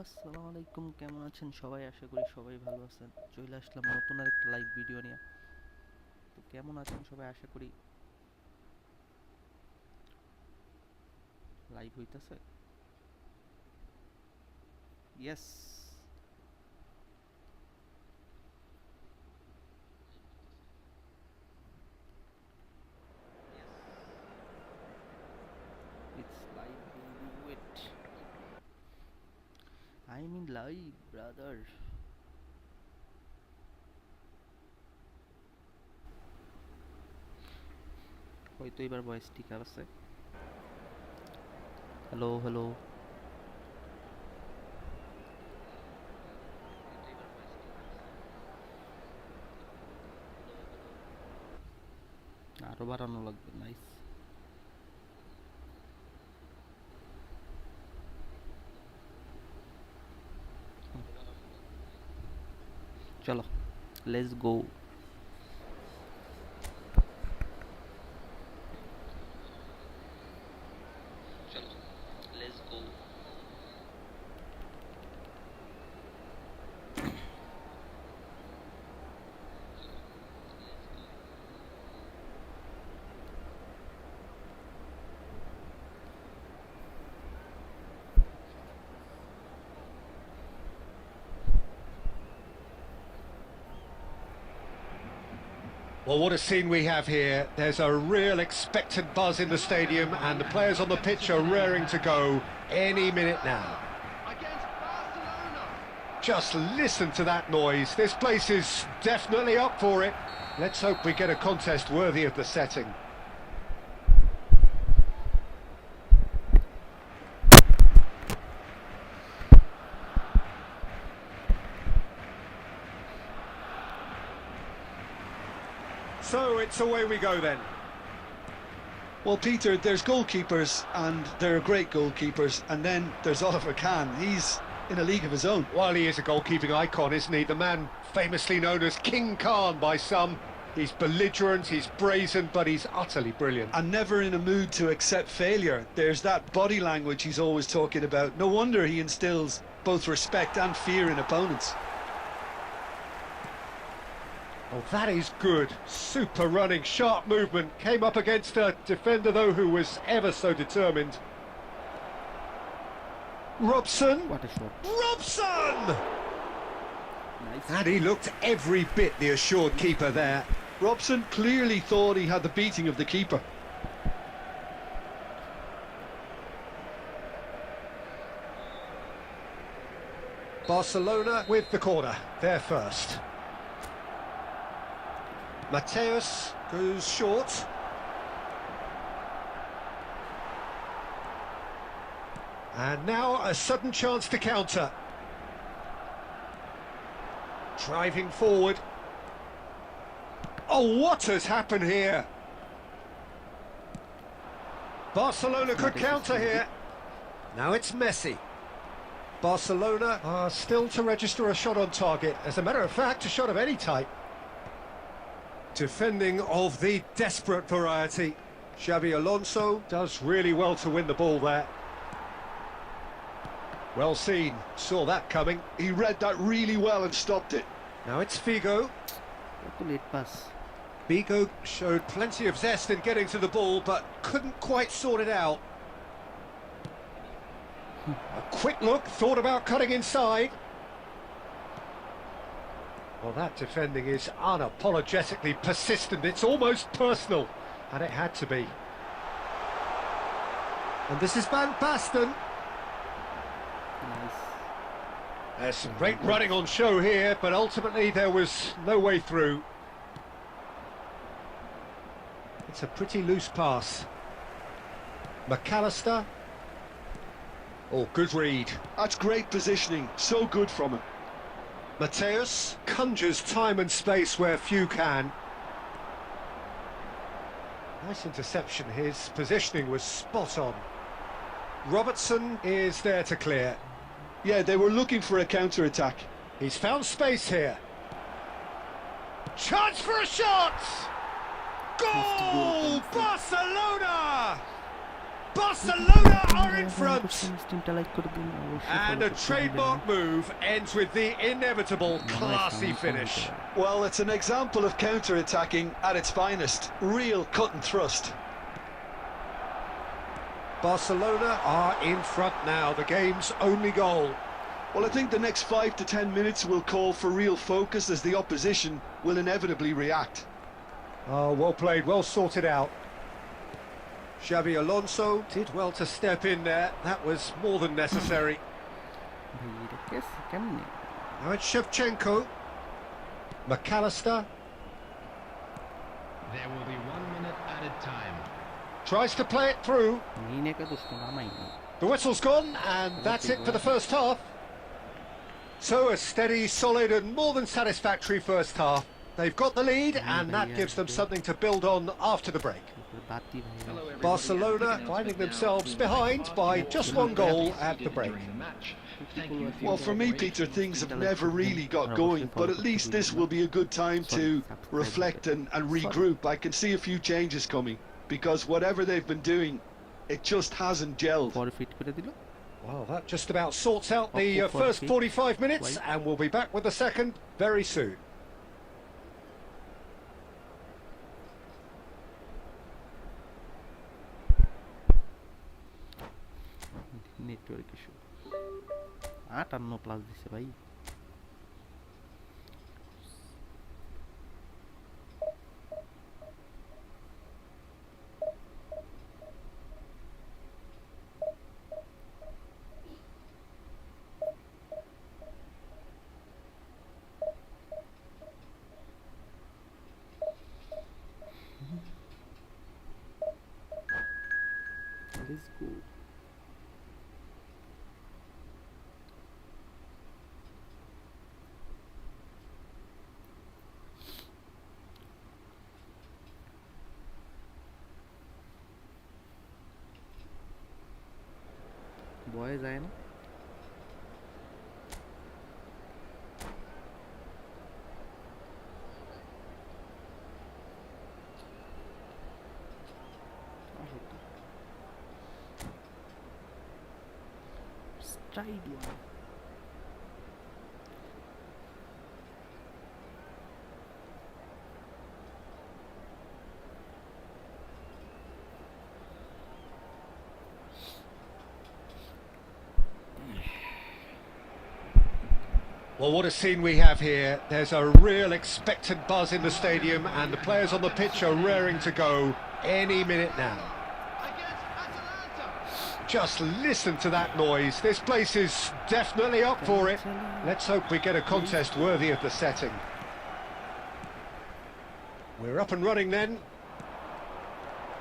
আসসালামু আলাইকুম, কেমন আছেন সবাই? আশা করি সবাই ভালো আছেন। চলে আসলাম নতুন আরেকটা লাইভ ভিডিও নিয়ে। তো কেমন আছেন সবাই? আশা করি লাইভ হইতাছে। Yes, it's live baby, wait, I mean live brother. হয়তো এবার ভয়েস ঠিক আছে। হ্যালো হ্যালো, আরো বাড়ানো লাগবে। নাইস, চলো let's go. Well, what a scene we have here. There's a real expectant buzz in the stadium and the players on the pitch are raring to go any minute now. Just listen to that noise. This place is definitely up for it. Let's hope we get a contest worthy of the setting. So it's away we go then. Well, Peter, there's goalkeepers, and there are great goalkeepers, and then there's Oliver Kahn. He's in a league of his own. While he is a goalkeeping icon, isn't he? The man famously known as King Khan by some. He's belligerent, he's brazen, but he's utterly brilliant. And never in a mood to accept failure. There's that body language he's always talking about. No wonder he instills both respect and fear in opponents. Oh, that is good. Super running, sharp movement. Came up against a defender, though, who was ever so determined. Robson. What a shot. Robson! Nice. And he looked every bit the assured keeper there. Robson clearly thought he had the beating of the keeper. Barcelona with the corner. They're first. Mateus goes short. And now a sudden chance to counter. Driving forward. Oh, what has happened here? Barcelona could counter here. Now it's Messi. Barcelona are still to register a shot on target. As a matter of fact, a shot of any type. Defending of the desperate variety. Xabi Alonso does really well to win the ball there. Well seen, saw that coming. He read that really well and stopped it. Now it's Figo. What a late pass. Figo showed plenty of zest in getting to the ball, but couldn't quite sort it out. A quick look, thought about cutting inside. Well, that defending is unapologetically persistent. It's almost personal, and it had to be. And this is Van Basten. Nice. There's some great running on show here, but ultimately there was no way through. It's a pretty loose pass. McAllister. Oh, good read. That's great positioning. So good from him. Mateus conjures time and space where few can. Nice interception. His positioning was spot on. Robertson is there to clear. Yeah, they were looking for a counter-attack. He's found space here. Chance for a shot! Goal! Barcelona! Barcelona are in front. স্ট্রিমটা like করে দিন অবশ্যই And a trademark move ends with the inevitable classy finish. Well, it's an example of counter-attacking at its finest. Real cut and thrust. Barcelona are in front now, the game's only goal. Well, I think the next 5 to 10 minutes will call for real focus as the opposition will inevitably react. Oh, well played, well sorted out. Xabi Alonso did well to step in there. That was more than necessary. Now it's Shevchenko. McAllister. There will be 1 minute added time. Tries to play it through. The whistle's gone, and that's it for the first half. So a steady, solid and more than satisfactory first half. They've got the lead, and that gives them something to build on after the break. Barcelona finding themselves behind by just one goal at the break. Well, for me, Peter, things have never really got going, but at least this will be a good time to reflect and regroup. I can see a few changes coming, because whatever they've been doing, it just hasn't gelled. Well, that just about sorts out the first 45 minutes, and we'll be back with the second very soon. Network issue 58 plus দিছে ভাই Let's go. বয়ে যায় না স্ট্রাইডিয়াম Well, what a scene we have here. There's a real expectant buzz in the stadium, and the players on the pitch are raring to go any minute now. Just listen to that noise. This place is definitely up for it. Let's hope we get a contest worthy of the setting. We're up and running then.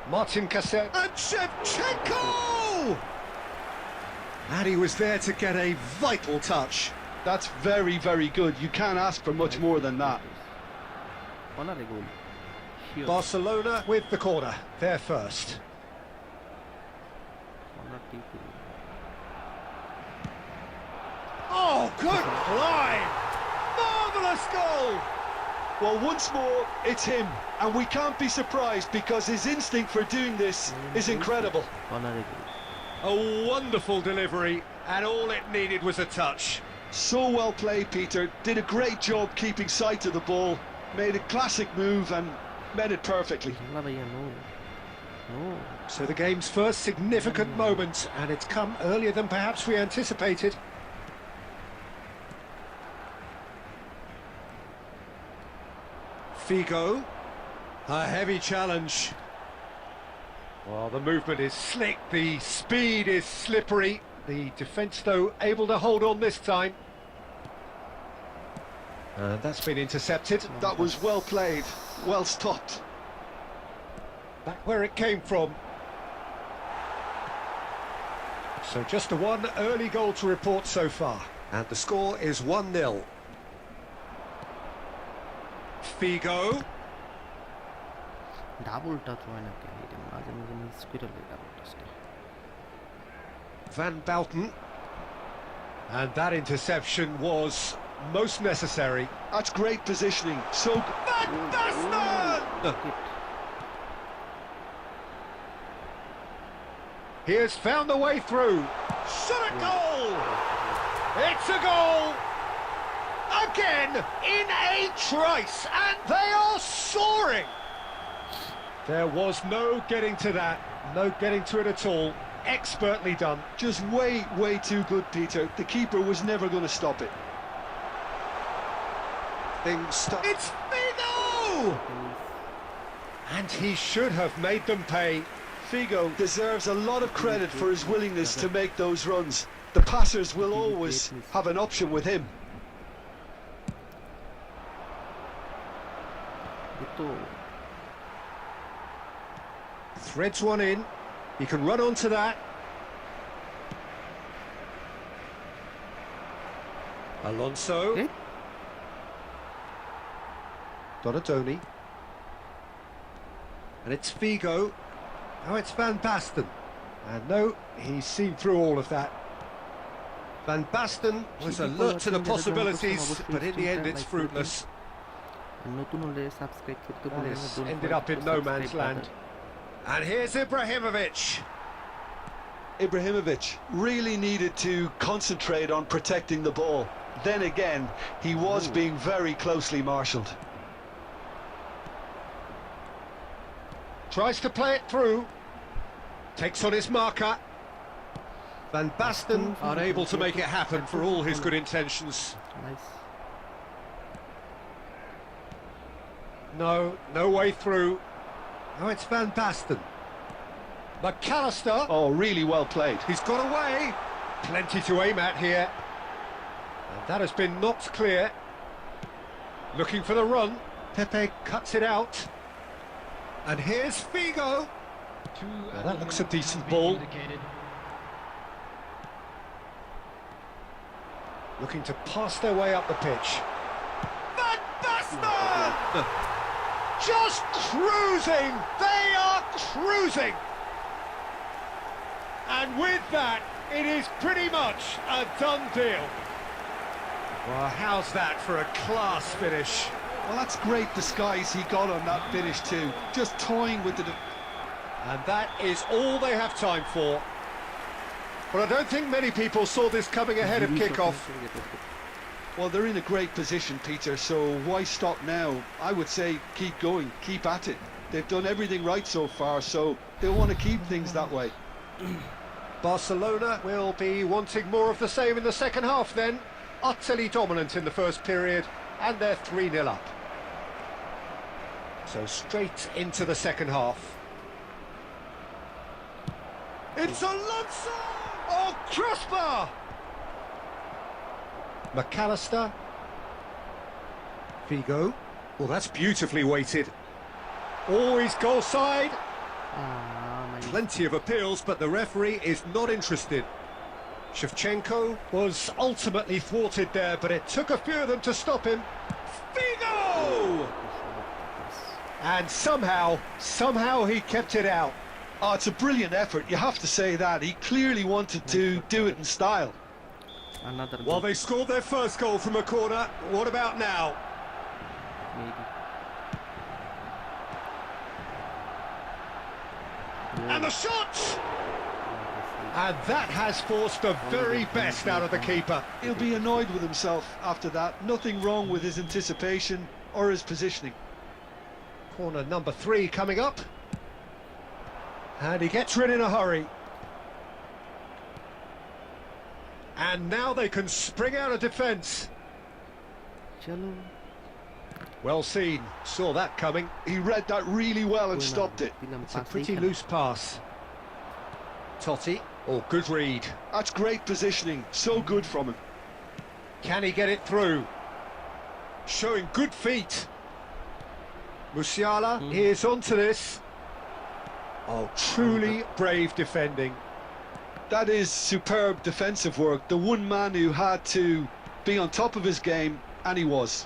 Martin Cassette and Shevchenko! And he was there to get a vital touch. That's very, very good. You can't ask for much more than that. Barcelona with the corner. They're first. Oh, good line! Marvellous goal! Well, once more, it's him. And we can't be surprised because his instinct for doing this is incredible. A wonderful delivery, and all it needed was a touch. So well played, Peter. Did a great job keeping sight of the ball. Made a classic move and met it perfectly. So the game's first significant moment, and it's come earlier than perhaps we anticipated. Figo. A heavy challenge. Well, the movement is slick, the speed is slippery. The defence, though, able to hold on this time. And that's been intercepted. That was well played, well stopped. Back where it came from. So just a one early goal to report so far. And the score is 1-0. Figo. Double touch হয় না কেন এটা মাঝে মাঝে miss করে লয় double টাচটা Van Bouten. And that interception was most necessary. That's great positioning. So Van Basten! He has found the way through. Shot a goal! It's a goal! Again, in a trice, and they are soaring! There was no getting to that, no getting to it at all. Expertly done. Just way too good, Peter. The keeper was never going to stop it. It's Figo! And he should have made them pay. Figo deserves a lot of credit for his willingness to make those runs. The passers will always have an option with him. Threads one in. He can run onto that. Alonso. Donadoni. And it's Figo. Now it's Van Basten. And no, he's seen through all of that. Van Basten was alert to the possibilities, but in the end it's fruitless. This ended up in no man's land. And here's Ibrahimovic. Ibrahimovic really needed to concentrate on protecting the ball. Then again, he was being very closely marshalled. Tries to play it through. Takes on his marker. Van Basten unable to make it happen for all his good intentions. No way through. Now it's Van Basten. McAllister. Oh, really well played. He's got away. Plenty to aim at here. And that has been knocked clear. Looking for the run. Pepe cuts it out. And here's Figo. Now that looks a decent ball. Looking to pass their way up the pitch. Van Basten! Just cruising! They are cruising! And with that, it is pretty much a done deal. Well, how's that for a class finish? Well, that's great disguise he got on that finish too. Just toying with the... And that is all they have time for. But I don't think many people saw this coming ahead of kick-off. Well, they're in a great position, Peter, so why stop now? I would say keep going, keep at it. They've done everything right so far, so they'll want to keep things that way. Barcelona will be wanting more of the same in the second half then. Utterly dominant in the first period, and they're 3-0 up. So straight into the second half. It's Alonso! Oh, crossbar! McAllister. Figo. Well, that's beautifully weighted. Always goal side. Plenty of appeals, but the referee is not interested. Shevchenko was ultimately thwarted there, but it took a few of them to stop him. Figo! And somehow he kept it out. Oh, it's a brilliant effort, you have to say that. He clearly wanted to do it in style. Well, they scored their first goal from a corner. What about now? And the shot! And that has forced the very best out of the keeper. He'll be annoyed with himself after that. Nothing wrong with his anticipation or his positioning. Corner number 3 coming up. And he gets rid in a hurry. And now they can spring out of defence. Well seen, saw that coming. He read that really well and stopped it. It's a pretty loose pass. Totti, oh, good read. That's great positioning, so good from him. Can he get it through? Showing good feet. Musiala is onto this. Oh, truly brave defending. That is superb defensive work. The one man who had to be on top of his game, and he was.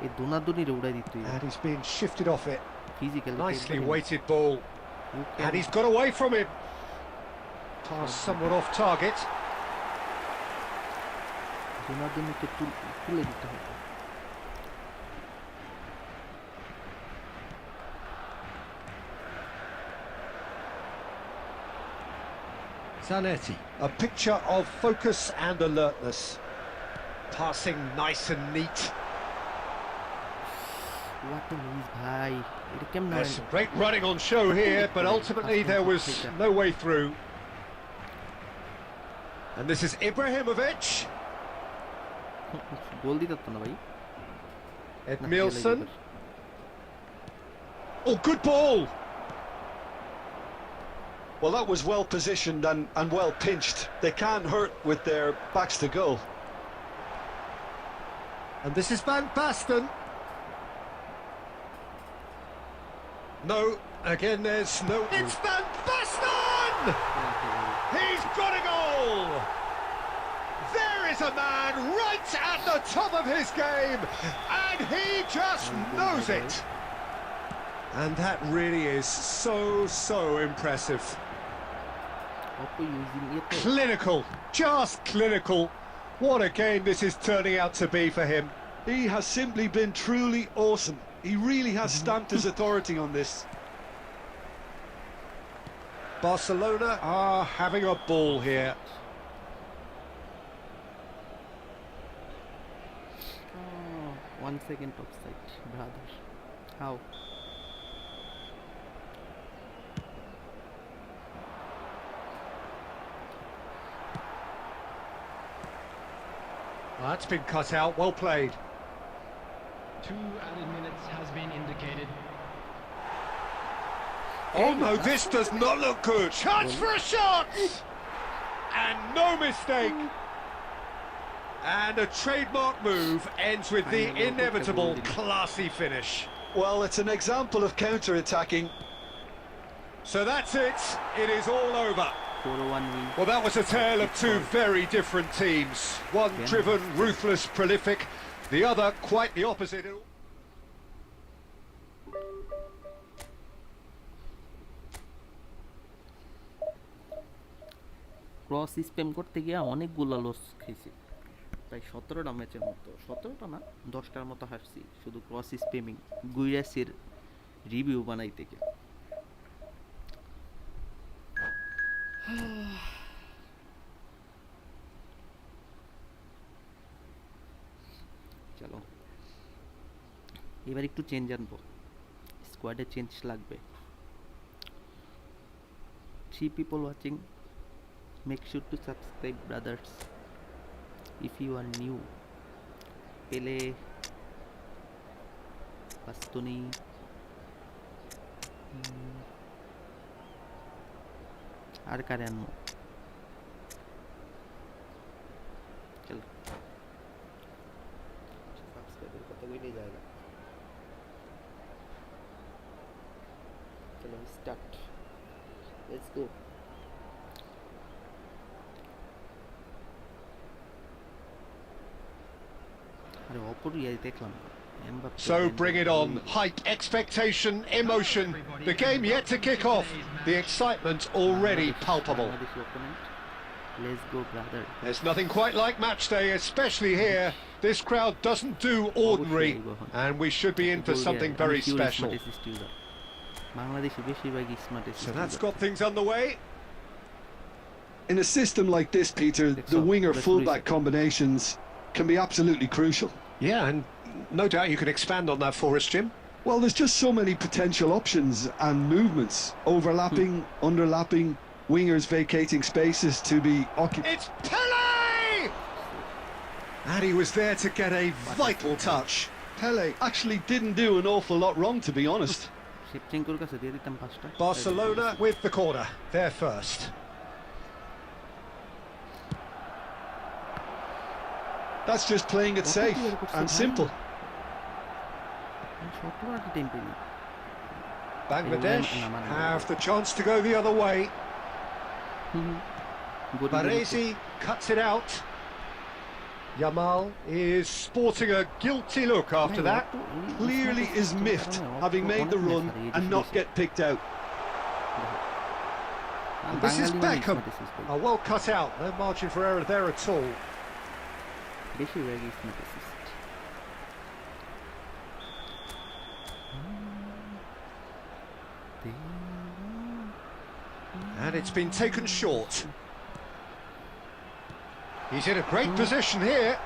And he's being shifted off it. Nicely weighted ball. And he's got away from him. Pass somewhat off target. Zanetti, a picture of focus and alertness. Passing nice and neat. What a miss, bhai. এটা কেমন There's some great running on show here, but ultimately there was no way through. And this is Ibrahimovic. গোল দিতে তো না ভাই। Edmilson. Oh, good ball. Well, that was well positioned and well pinched. They can't hurt with their backs to goal. And this is Van Basten. No, again there's no... It's Van Basten! He's got a goal! There is a man right at the top of his game, and he just knows it. And that really is so impressive. Clinical, just clinical. What a game this is turning out to be for him. He has simply been truly awesome. He really has stamped his authority on this. Barcelona are having a ball here. 1 second offside, brother. How? Well, that's been cut out, well played. 2 added minutes has been indicated. Oh no, this does not look good. Chance for a shot! And no mistake. And a trademark move ends with the inevitable classy finish. Well, it's an example of counter-attacking. So that's it. It is all over. 4-1 win. Well, that was a tale of two very different teams. One driven, ruthless, prolific. The other quite the opposite. Cross spam করতে গিয়ে অনেকগুলো loss খেয়েছি, প্রায় 17টা ম্যাচের মতো, 17টা না 10টার মতো হারছি শুধু ক্রস স্প্যামিং গুইরাসের রিভিউ বানাইতে গিয়ে। চলো এবার একটু চেঞ্জ আনবো, স্কোয়াডে চেঞ্জ লাগবে। 3 people watching, make sure to subscribe, brothers, if you are new. Pele, Bastoni, আর কারে আনবো? চলো সাবস্ক্রাইবের কথা বলেই যায়গা। চলো start, let's go. So bring it on. Hype, expectation, emotion. The game yet to kick off. The excitement already palpable. Let's go, brother. There's nothing quite like match day, especially here. This crowd doesn't do ordinary, and we should be in for something very special. So that's got things underway. In a system like this, Peter, the winger fullback combinations can be absolutely crucial. Yeah, and no doubt you can expand on that for us, Jim. Well, there's just so many potential options and movements, overlapping, underlapping, wingers vacating spaces to be occupied. It's Pele! And he was there to get a vital touch. Pele actually didn't do an awful lot wrong, to be honest. Barcelona with the corner, they're first. That's just playing it safe and simple. Bangladesh have the chance to go the other way. Baresi cuts it out. Yamal is sporting a guilty look after that. Clearly is miffed, having made the run and not get picked out. And this is Beckham. Oh, well cut out. No margin for error there at all. And it's been taken short. He's in a great position here.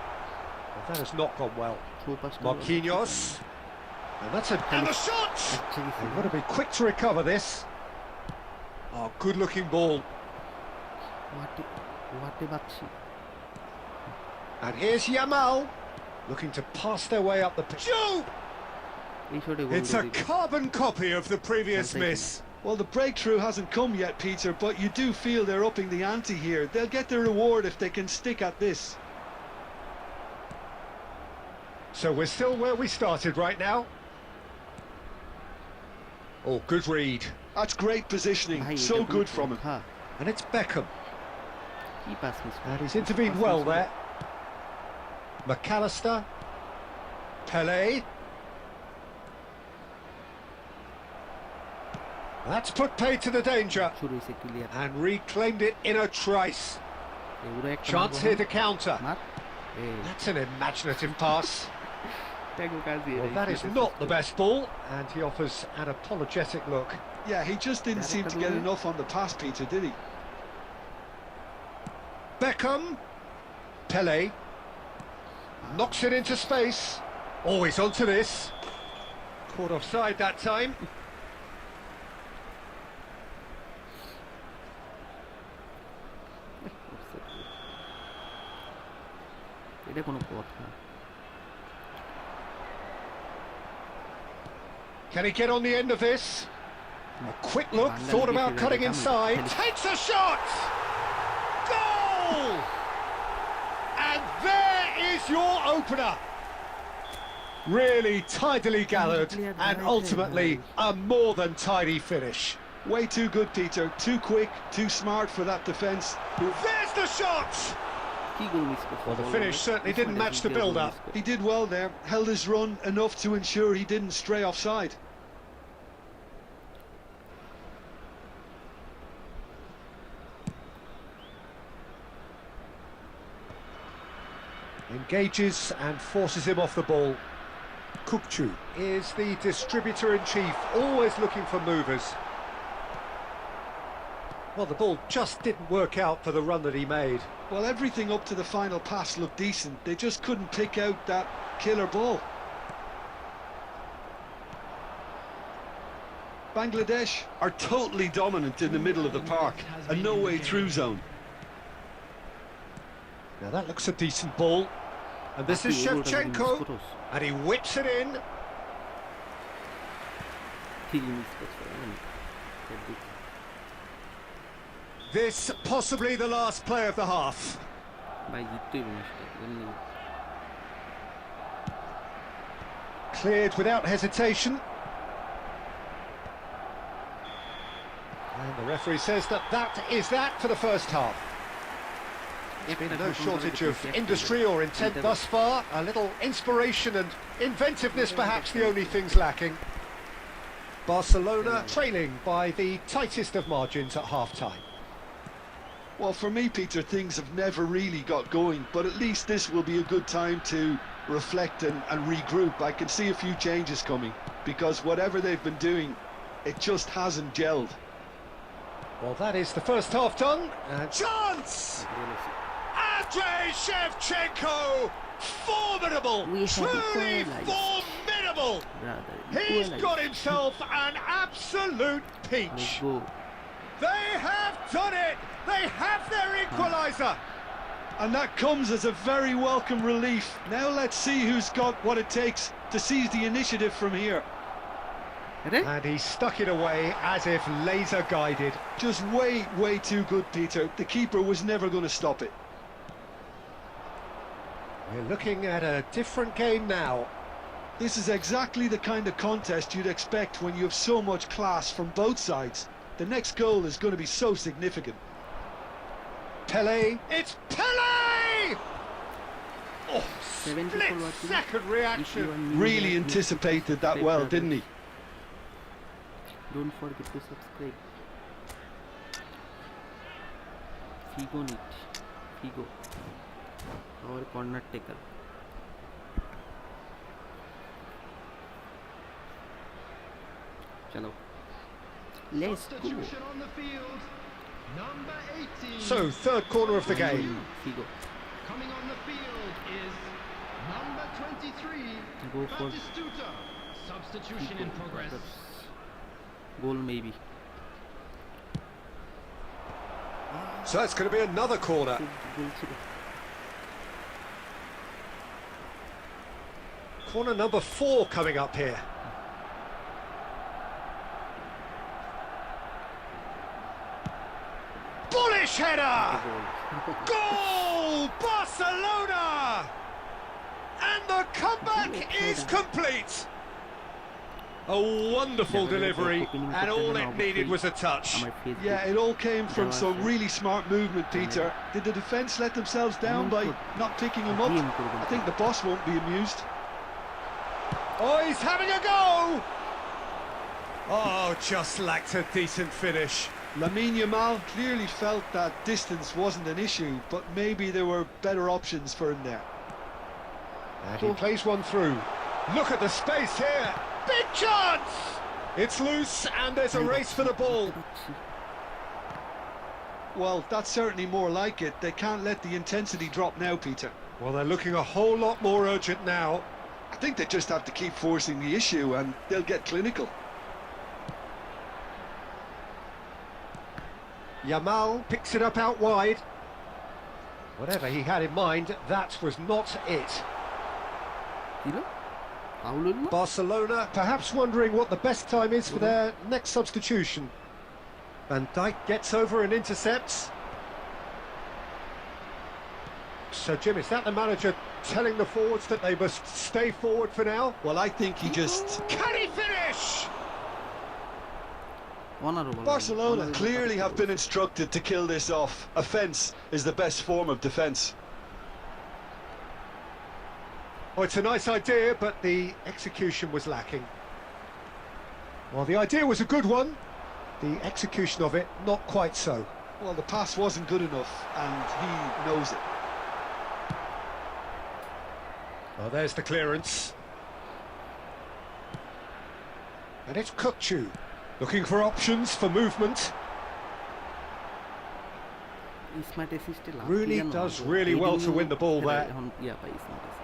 But that has not gone well. Marquinhos. And that's and the shot! They've got to be quick to recover this. Oh, good-looking ball. And here's Yamal, looking to pass their way up the pitch. It's a carbon copy of the previous miss. Well, the breakthrough hasn't come yet, Peter, but you do feel they're upping the ante here. They'll get their reward if they can stick at this. So we're still where we started right now. Oh, good read. That's great positioning, so good from him. And it's Beckham. And he's intervened well there. McAllister. Pelé. That's put paid to the danger. And reclaimed it in a trice. Chance here to counter. That's an imaginative pass. Well, that is not the best ball. And he offers an apologetic look. Yeah, he just didn't seem to get enough on the pass, Peter, did he? Beckham. Pelé. Knocks it into space. Always onto this. Caught offside that time. Can he get on the end of this? A quick look, thought about cutting inside. Takes a shot! Goal! And there is your opener. Really tidily gathered and ultimately a more than tidy finish. Way too good, Peter. Too quick, too smart for that defence. There's the shot! Well, the finish certainly didn't match the build-up. He did well there, held his run enough to ensure he didn't stray offside. Engages and forces him off the ball. Kukçu is the distributor-in-chief, always looking for movers. Well, the ball just didn't work out for the run that he made. Well, everything up to the final pass looked decent. They just couldn't pick out that killer ball. Bangladesh are totally dominant in the middle of the park. A no-way through zone. Now that looks a decent ball. And this is Shevchenko. And he whips it in. This possibly the last play of the half. Cleared without hesitation. And the referee says that is that for the first half. No shortage of industry or intent thus far. A little inspiration and inventiveness perhaps the only things lacking. Barcelona trailing by the tightest of margins at half-time. Well, for me, Peter, things have never really got going, but at least this will be a good time to reflect and regroup. I can see a few changes coming, because whatever they've been doing, it just hasn't gelled. Well, that is the first half done. And chance! Andrei Shevchenko! Formidable! Truly formidable! He's got himself an absolute peach. They have done it! They have their equaliser! And that comes as a very welcome relief. Now let's see who's got what it takes to seize the initiative from here. And he stuck it away as if laser guided. Just way too good, Peter. The keeper was never going to stop it. We're looking at a different game now. This is exactly the kind of contest you'd expect when you have so much class from both sides. The next goal is going to be so significant. Pelé, it's Pelé! Oh, split-second reaction. Really anticipated that well, didn't he? Don't forget to subscribe. Figo, our corner taker. Chalo. Let's go. So, third corner of the game. Figo. Coming on the field is number 23, Go for Batistuta. Substitution in progress. Goal maybe. So it's going to be another corner. Corner number 4 coming up here. Bullish header! Goal! Barcelona! And the comeback is complete! A wonderful delivery, and all it needed was a touch. Yeah, it all came from some really smart movement, Peter. Did the defence let themselves down by not picking him up? I think the boss won't be amused. Oh, he's having a go! Oh, just lacked a decent finish. Lamine Yamal clearly felt that distance wasn't an issue, but maybe there were better options for him there. And he plays one through. Look at the space here! Big chance! It's loose and there's a race for the ball. Well, that's certainly more like it. They can't let the intensity drop now, Peter. Well, they're looking a whole lot more urgent now. I think they just have to keep forcing the issue and they'll get clinical. Yamal picks it up out wide. Whatever he had in mind, that was not it. Barcelona perhaps wondering what the best time is for their next substitution. Van Dijk gets over and intercepts. So Jim, is that the manager telling the forwards that they must stay forward for now? Well, I think he just... Can he finish? Barcelona clearly have been instructed to kill this off. Offence is the best form of defence. Oh, it's a nice idea, but the execution was lacking. Well, the idea was a good one. The execution of it, not quite so. Well, the pass wasn't good enough, and he knows it. Oh, there's the clearance. And it's Kukçu, looking for options for movement. Rooney does really well to win the ball there.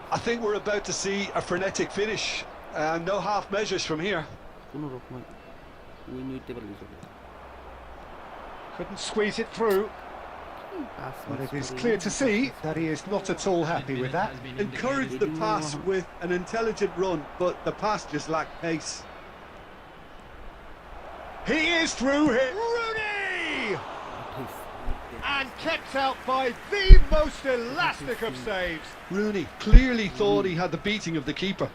I think we're about to see a frenetic finish. No half measures from here. Couldn't squeeze it through. But it is clear to see that he is not at all happy with that. Encouraged the pass with an intelligent run, but the pass just lacked pace. He is through here. Rooney! And kept out by the most elastic of saves. Rooney clearly thought he had the beating of the keeper.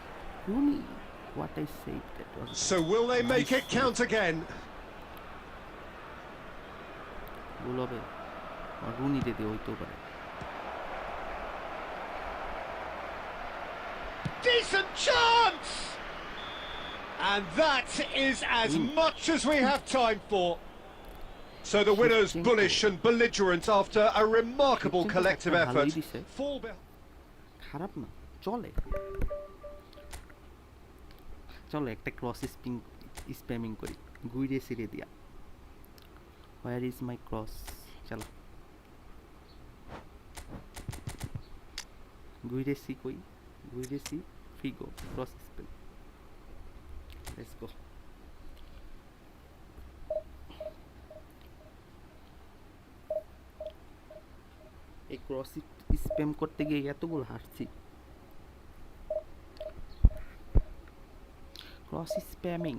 Rooney, what I said, that was... So will they make it count again? Rooney did the October. Decent chance! And that is as much as we have time for. So the winners bullish and belligerent after a remarkable collective effort. Fall behind. খারাপ না চলে চলো একটা cross spamming করি গুইরে ছিড়ে দিয়া where is my cross চলো Guirassy কই Guirassy Figo cross spam let's go এই ক্রস স্প্যাম করতে গিয়ে এতগুলো হাসছি ক্রস স্প্যামিং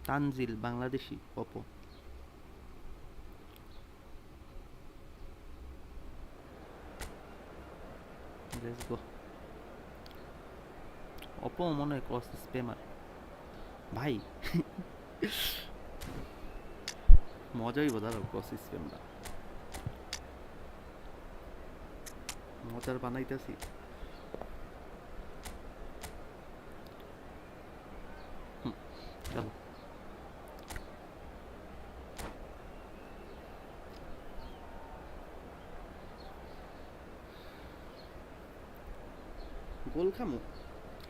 তানজিল বাংলাদেশি অপো লেটস গো অপো মনে হয় ক্রস স্প্যামার ভাই মজাই বোঝালো ক্রস স্প্যামটা মজার বানাইতেছি চলো গোল খামো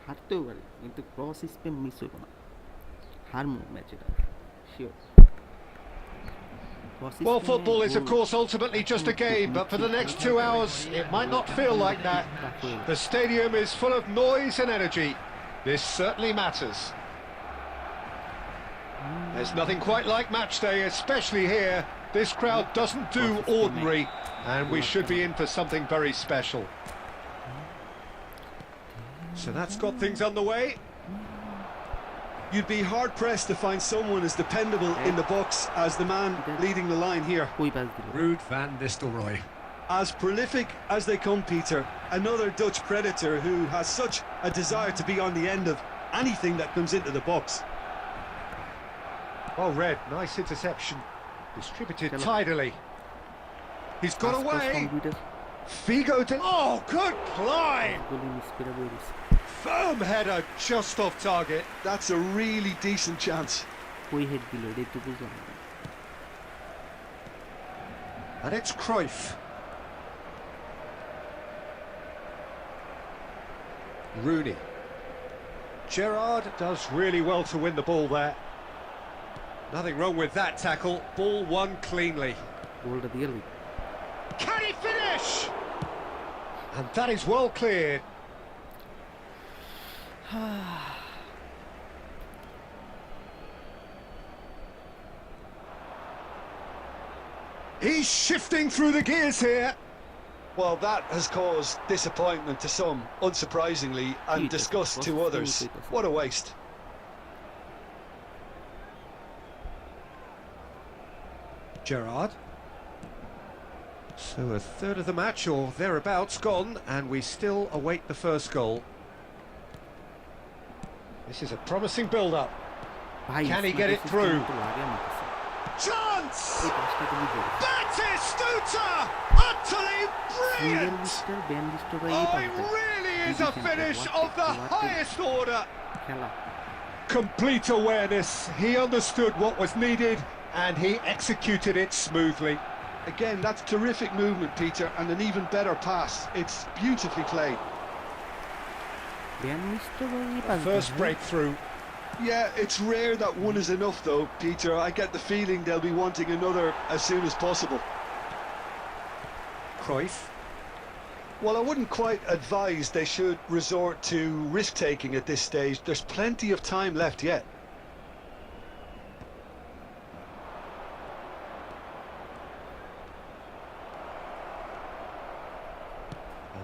হারতেও পারে কিন্তু ক্রস স্পেম মিস হইব না, হারমু ম্যাচ এটা sure. Well, football is of course ultimately just a game, but for the next 2 hours it might not feel like that. The stadium is full of noise and energy. This certainly matters. There's nothing quite like match day, especially here. This crowd doesn't do ordinary, and we should be in for something very special. So that's got things underway. You'd be hard-pressed to find someone as dependable in the box as the man leading the line here. Ruud van Nistelrooy. As prolific as they come, Peter, another Dutch predator who has such a desire to be on the end of anything that comes into the box. Well read, nice interception. Distributed tidily. He's got away. Figo to... Oh, good climb! Firm header just off target. That's a really decent chance. And it's Cruyff. Rooney. Gerrard does really well to win the ball there. Nothing wrong with that tackle. Ball won cleanly. Can he finish? And that is well cleared. He's shifting through the gears here. Well, that has caused disappointment to some, unsurprisingly, and disgust to others. What a waste. Gerrard. So a third of the match or thereabouts gone, and we still await the first goal. This is a promising build-up. Can he get it through? Chance! Batistuta! Utterly brilliant! Oh, it really is a finish of the highest order. Complete awareness. He understood what was needed and he executed it smoothly. Again, that's terrific movement, Peter, and an even better pass. It's beautifully played. First breakthrough. Yeah, it's rare that one is enough though, Peter. I get the feeling they'll be wanting another as soon as possible. Cruyff. Well, I wouldn't quite advise they should resort to risk-taking at this stage. There's plenty of time left yet.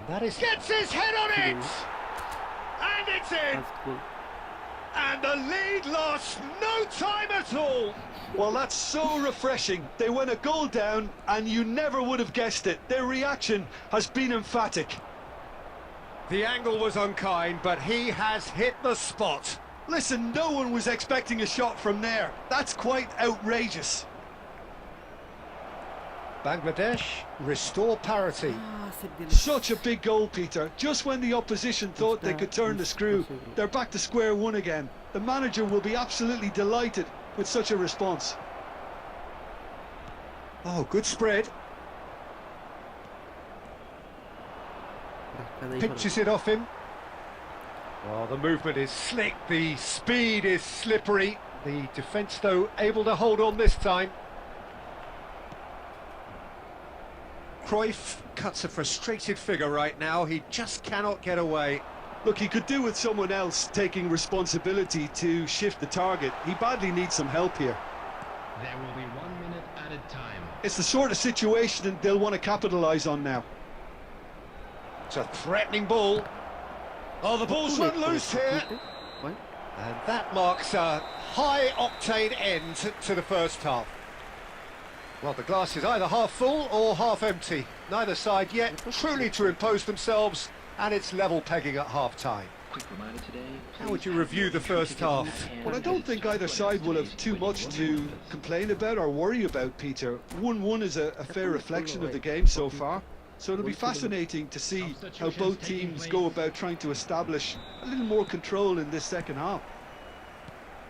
That is... Gets his head on it! And it's in! And the lead lost no time at all! Well, that's so refreshing. They went a goal down and you never would have guessed it. Their reaction has been emphatic. The angle was unkind, but he has hit the spot. Listen, no one was expecting a shot from there. That's quite outrageous. Bangladesh restore parity. Such a big goal, Peter. Just when the opposition thought they could turn the screw, they're back to square one again. The manager will be absolutely delighted with such a response. Oh, good spread. Pinches it off him. Oh, the movement is slick, the speed is slippery. The defence, though, able to hold on this time. Cruyff cuts a frustrated figure right now. He just cannot get away. Look, he could do with someone else taking responsibility to shift the target. He badly needs some help here. There will be 1 minute added time. It's the sort of situation they'll want to capitalise on now. It's a threatening ball. Oh, the ball's run loose here. And that marks a high-octane end to the first half. Well, the glass is either half full or half empty. Neither side yet truly to impose themselves, and it's level pegging at half-time. How would you review the first half? Well, I don't think either side will have too much to complain about or worry about, Peter. 1-1 is a fair reflection of the game so far. So it'll be fascinating to see how both teams go about trying to establish a little more control in this second half.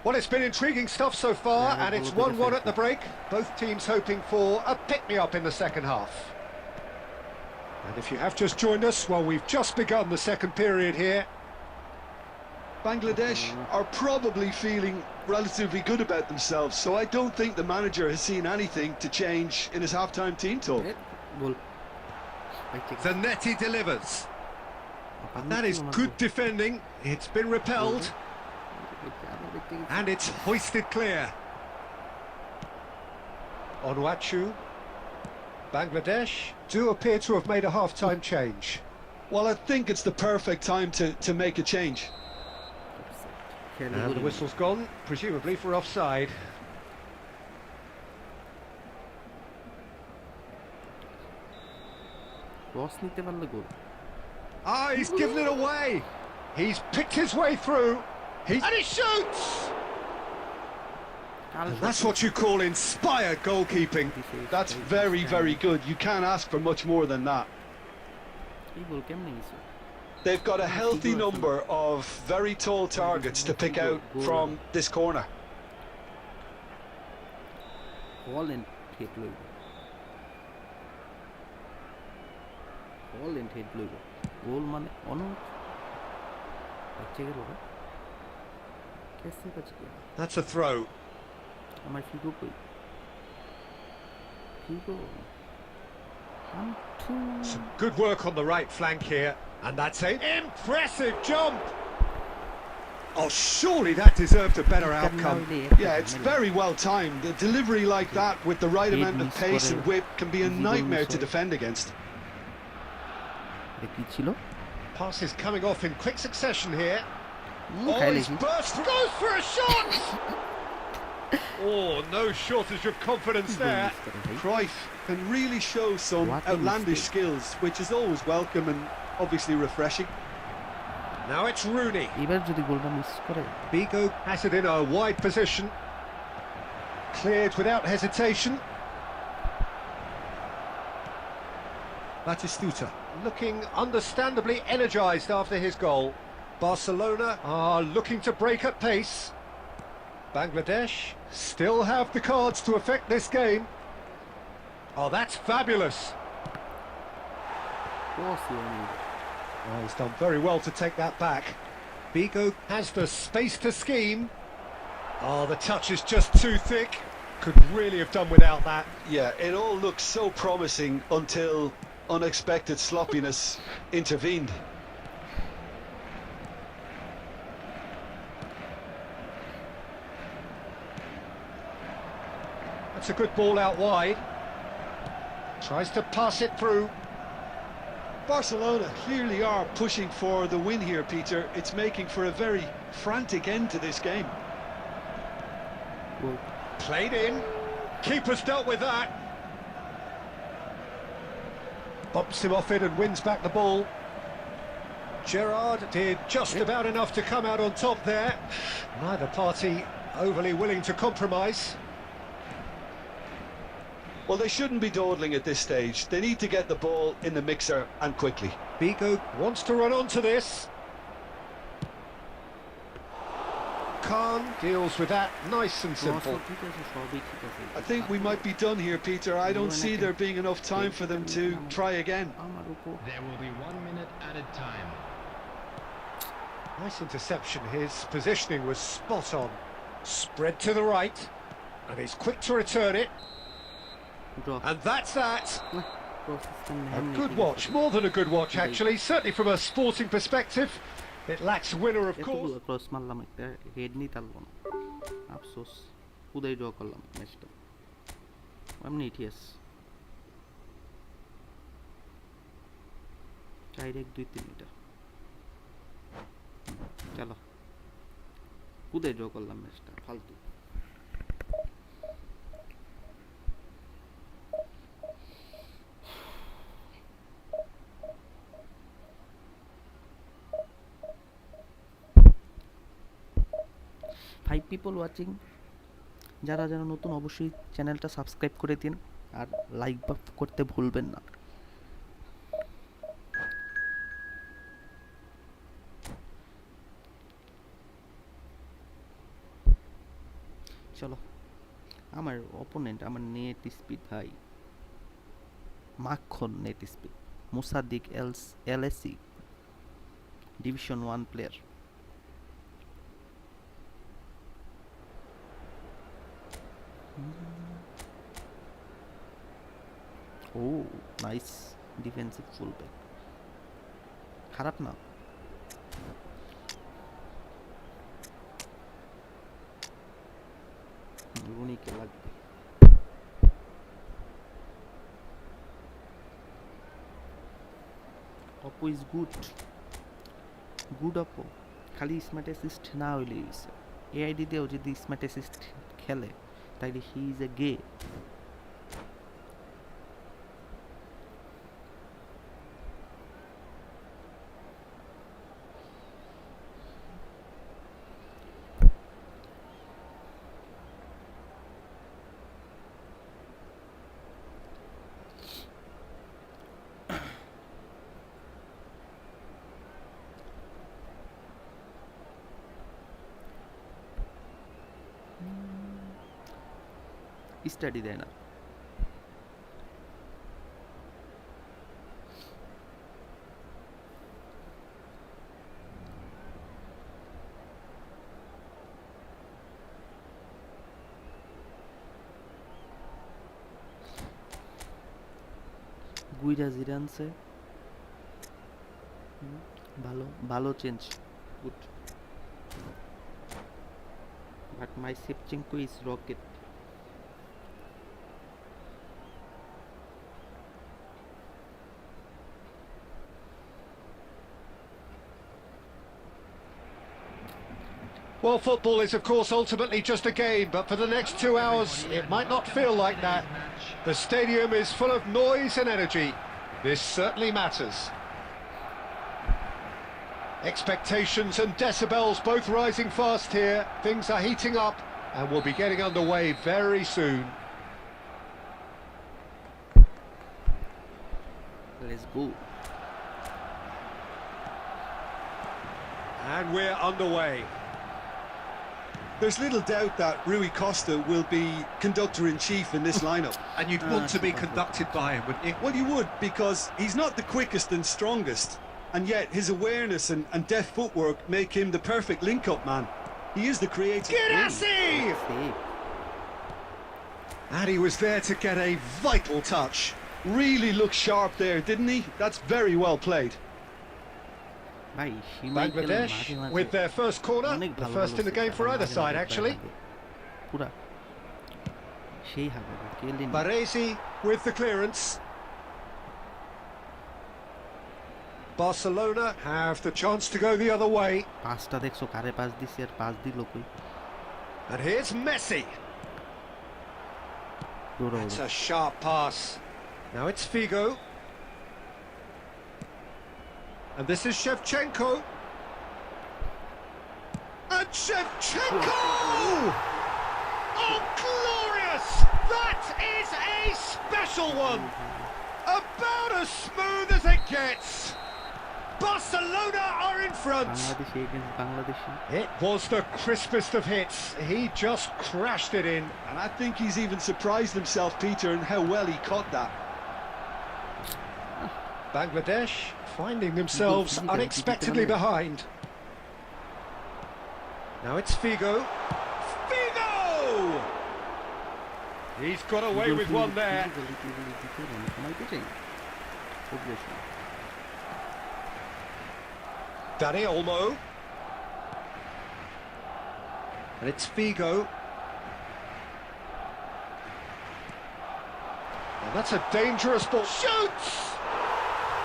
Well, it's been intriguing stuff so far, and it's 1-1 at the break. Both teams hoping for a pick-me-up in the second half. And if you have just joined us, well, we've just begun the second period here. Bangladesh are probably feeling relatively good about themselves, so I don't think the manager has seen anything to change in his half-time team talk. Goal Zanetti delivers. That is good defending. It's been repelled. And it's hoisted clear. Onwachu. Bangladesh do appear to have made a half-time change. Well, I think it's the perfect time to make a change. And the whistle's gone, presumably for offside. Cross নিতে পারলে গোল Ah, he's given it away. He's picked his way through. And he shoots! And that's what you call inspired goalkeeping. That's very, very good. You can't ask for much more than that. এই গোল কেমনে গেছে They've got a healthy number of very tall targets to pick out from this corner. Ball and head লইব ball and head লইব গোল মানে অনেক বাচ্চা গেল রে কেসে বাচ্চা গেল That's a throw. আমার ফিগো কই Figo Some good work on the right flank here. And that's an impressive jump. Oh, surely that deserved a better outcome. Yeah, it's very well timed. A delivery like that with the right amount of pace and whip can be a nightmare to defend against. কি ছিল Pass is coming off in quick succession here. Oh, খাইলে he's burst, goes for a shot! Oh, no shortage of confidence there. Cruyff can really show some outlandish skills, which is always welcome and obviously refreshing. Now it's Rooney. এবার যদি গোলটা miss করে Bigo has it in a wide position. Cleared without hesitation. Batistuta looking understandably energised after his goal. Barcelona are looking to break at pace. Bangladesh still have the cards to affect this game. Oh, that's fabulous. Oh, he's done very well to take that back. Bigo has the space to scheme. Oh, the touch is just too thick. Could really have done without that. Yeah, it all looked so promising until unexpected sloppiness intervened. That's a good ball out wide. Tries to pass it through. Barcelona clearly are pushing for the win here, Peter. It's making for a very frantic end to this game. Played in. Keeper's dealt with that. Bumps him off it and wins back the ball. Gerrard did just about enough to come out on top there. Neither party overly willing to compromise. Well, they shouldn't be dawdling at this stage. They need to get the ball in the mixer and quickly. Bigo wants to run onto this. Khan deals with that nice and simple. I think we might be done here, Peter. I don't see there being enough time for them to try again. There will be 1 minute added time. Nice interception. His positioning was spot on. Spread to the right, and he's quick to return it. And that's that. A good watch, more than a good watch actually, certainly from a sporting perspective. It lacks winner of course. Cross মারলাম একটা head নিয়ে তালবো না আফসোস উদয় draw করলাম ম্যাচটা এমনি ETS direct 2-3 metre চলো উদয় draw করলাম ম্যাচটা ফালতু ফাইভ পিপল ওয়াচিং যারা যারা নতুন অবশ্যই চ্যানেলটা সাবস্ক্রাইব করে দিন আর লাইক বা করতে ভুলবেন না চলো আমার অপোনেন্ট আমার নেট স্পিড ভাই মাখন net speed Musaddiq LAC division 1 player Oh, nice defensive fullback. খারাপ না। রুনিকে লাগবে। Oppo is good. Good Oppo. খালি স্মার্ট অ্যাসিস্ট না হইলেই হইছে। এআইডি দিয়েও যদি স্মার্ট অ্যাসিস্ট খেলে তাইলে he is a gay. Study দেয় না। গুইরা জিরানছে ভালো ভালো change good but my Shevchenko is rocket Well, football is, of course, ultimately just a game, but for the next 2 hours, it might not feel like that. The stadium is full of noise and energy. This certainly matters. Expectations and decibels both rising fast here. Things are heating up and will be getting underway very soon. Let's go. And we're underway. There's little doubt that Rui Costa will be conductor-in-chief in this lineup. And you'd want to be conducted by him, wouldn't you? Well, you would, because he's not the quickest and strongest, and yet his awareness and deft footwork make him the perfect link-up man. He is the creator. Girassi! And he was there to get a vital touch. Really looked sharp there, didn't he? That's very well played. Bangladesh with their first corner, the first in the game for either side actually. Baresi with the clearance. Barcelona have the chance to go the other way. And here's Messi. It's a sharp pass. Now it's Figo. And this is Shevchenko. And Shevchenko! Oh, glorious! That is a special one! About as smooth as it gets. Barcelona are in front. It was the crispest of hits. He just crashed it in. And I think he's even surprised himself, Peter, in how well he caught that. Bangladesh finding themselves unexpectedly behind. Now it's Figo. Figo! He's got away with one there. Dani Olmo. And it's Figo. And that's a dangerous ball. Shoots!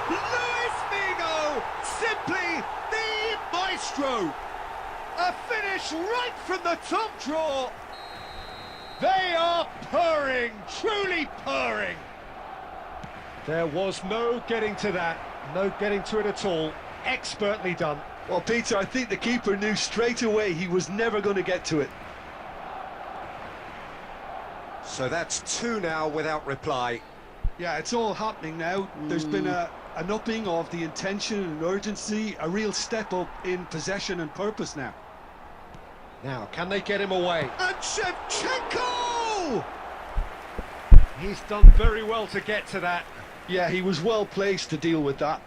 Luis Figo! Simply the maestro! A finish right from the top draw! They are purring, truly purring! There was no getting to that, no getting to it at all. Expertly done. Well, Peter, I think the keeper knew straight away he was never going to get to it. So that's two now without reply. Yeah, it's all happening now. There's been an upping of the intention and urgency, a real step up in possession and purpose now. Now, can they get him away? And Shevchenko! He's done very well to get to that. Yeah, he was well placed to deal with that.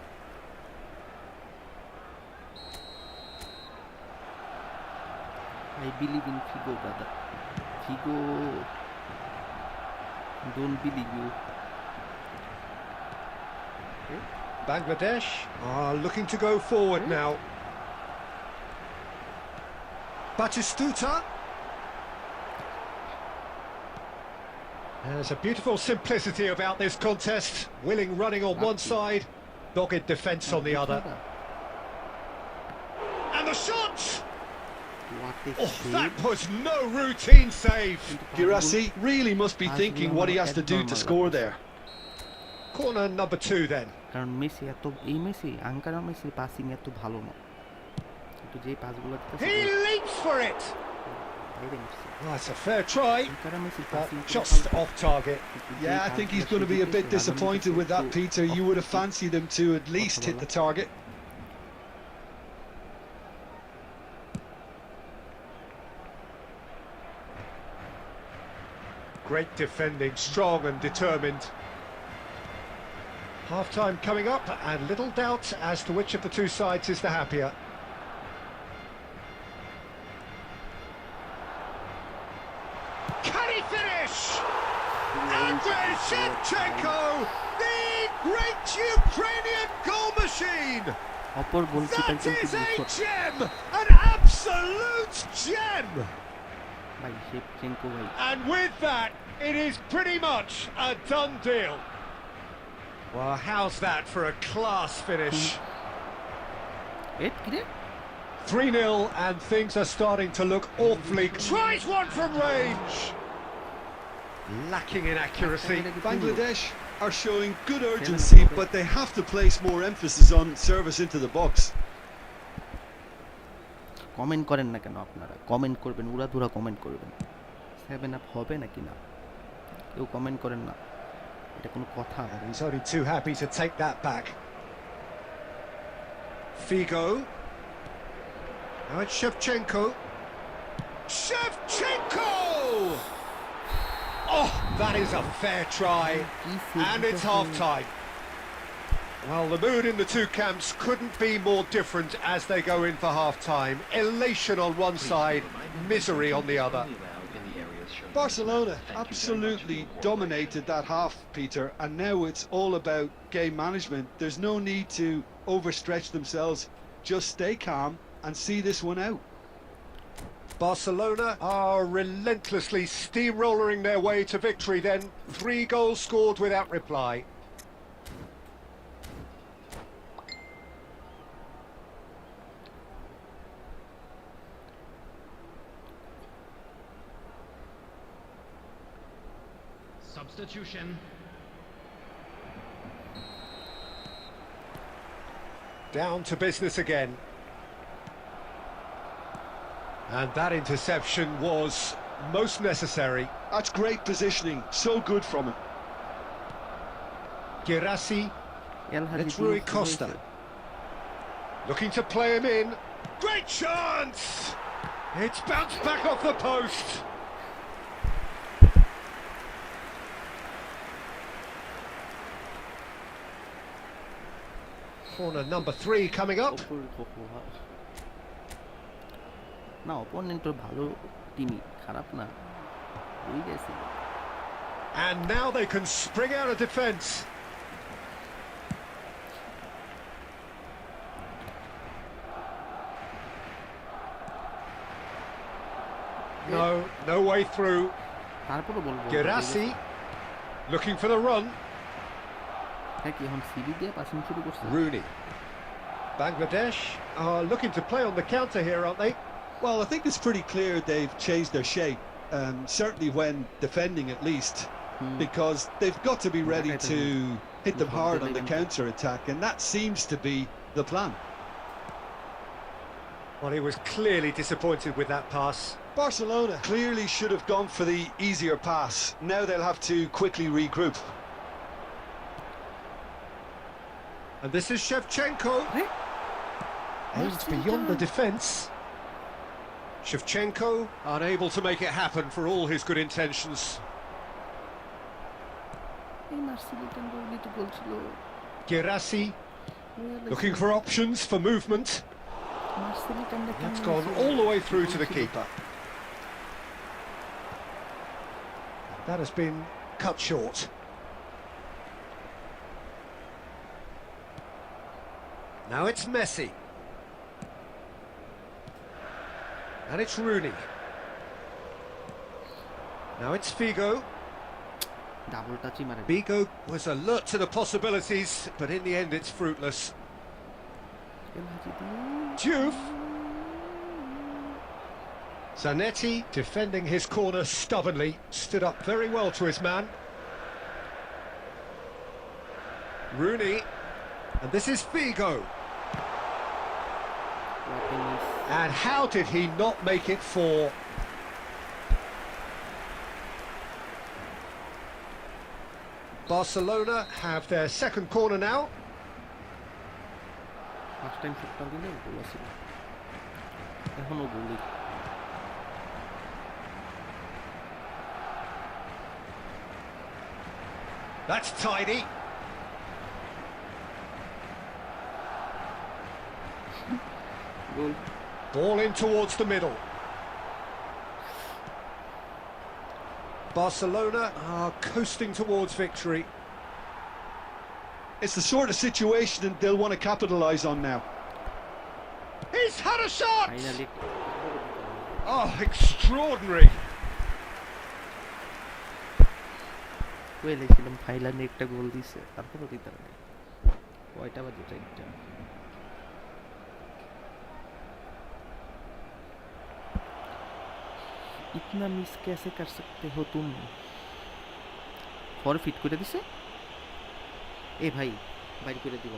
I believe in Figo, brother. Figo Don't believe you. Bangladesh are looking to go forward now. Batistuta. There's a beautiful simplicity about this contest. Willing running on one side, dogged defence on the other. And the shot! Oh, that was no routine save. Girassi really must be thinking what he has to do to score there. Corner number 2 then. কারণ Messi এই Messi Ankara মেসির passing এত ভালো না, কিন্তু যে পাসগুলো He leaps for it. That's a fair try, but just off target. Yeah, I think he's going to be a bit disappointed with that, Peter. You would have fancied him to at least hit the target. Great defending, strong and determined. Half-time coming up, and little doubt as to which of the two sides is the happier. Can he finish? Andrei Shevchenko, the great Ukrainian goal machine! That is a gem! An absolute gem! And with that, it is pretty much a done deal. Well, how's that for a class finish? 3-0, and things are starting to look awfully... Tries one from range! Lacking in accuracy. Bangladesh are showing good urgency, but they have to place more emphasis on service into the box. Comment করেন না কেন আপনারা? Comment করবেন, উড়াধুরা comment করবেন। 7 up হবে নাকি না? কেউ কমেন্ট করেন না, এটা কোনো কথা? He's only too happy to take that back. Figo. Now it's Shevchenko. Shevchenko! Oh, that is a fair try. And it's half-time. Well, the mood in the two camps couldn't be more different as they go in for half-time. Elation on one side, misery on the other. Barcelona absolutely dominated that half, Peter, and now it's all about game management. There's no need to overstretch themselves. Just stay calm and see this one out. Barcelona are relentlessly steamrollering their way to victory then. 3 goals scored without reply. Substitution. Down to business again. And that interception was most necessary. That's great positioning, so good from him. Girassi, it's Rui Costa. Looking to play him in. Great chance! It's bounced back off the post. Corner number 3 coming up. না, অপোনেন্টও ভালো টিমই, খারাপ না, হয়ে গেছে। And now they can spring out of defence. No way through. তারপরও বলবো Girassi looking for the run. হ্যাঁ, কি এখন সিবি দিয়ে পাসিং শুরু করছে? Rooney. Bangladesh are looking to play on the counter here, aren't they? Well, I think it's pretty clear they've changed their shape, certainly when defending at least, because they've got to be ready to hit them hard on the counter-attack, and that seems to be the plan. Well, he was clearly disappointed with that pass. Barcelona clearly should have gone for the easier pass. Now they'll have to quickly regroup. And this is Shevchenko. Aims beyond the defence. Shevchenko unable to make it happen for all his good intentions. Girassi looking for options for movement. That's gone all the way through to the keeper. That has been cut short. Now it's Messi. And it's Rooney. Now it's Figo. Double টাচই মারে Figo was alert to the possibilities, but in the end it's fruitless. Juve. Zanetti, defending his corner stubbornly, stood up very well to his man. Rooney. And this is Figo. And how did he not make it 4? Barcelona have their second corner now. First time শটটা দিলে গোল ছিল এখনো গোলই That's tidy. Goal Ball in towards the middle. Barcelona are coasting towards victory. It's the sort of situation that they'll want to capitalise on now. He's had a shot! Finally Oh, extraordinary. বলেছিলাম finally একটা গোল দিছে তারপরও দিতে পারে কয়টা বাজে চারটা इतना मिस कैसे कर सकते हो तुम ফরফিট করে দিছে এ ভাই বাড়ি করে দিব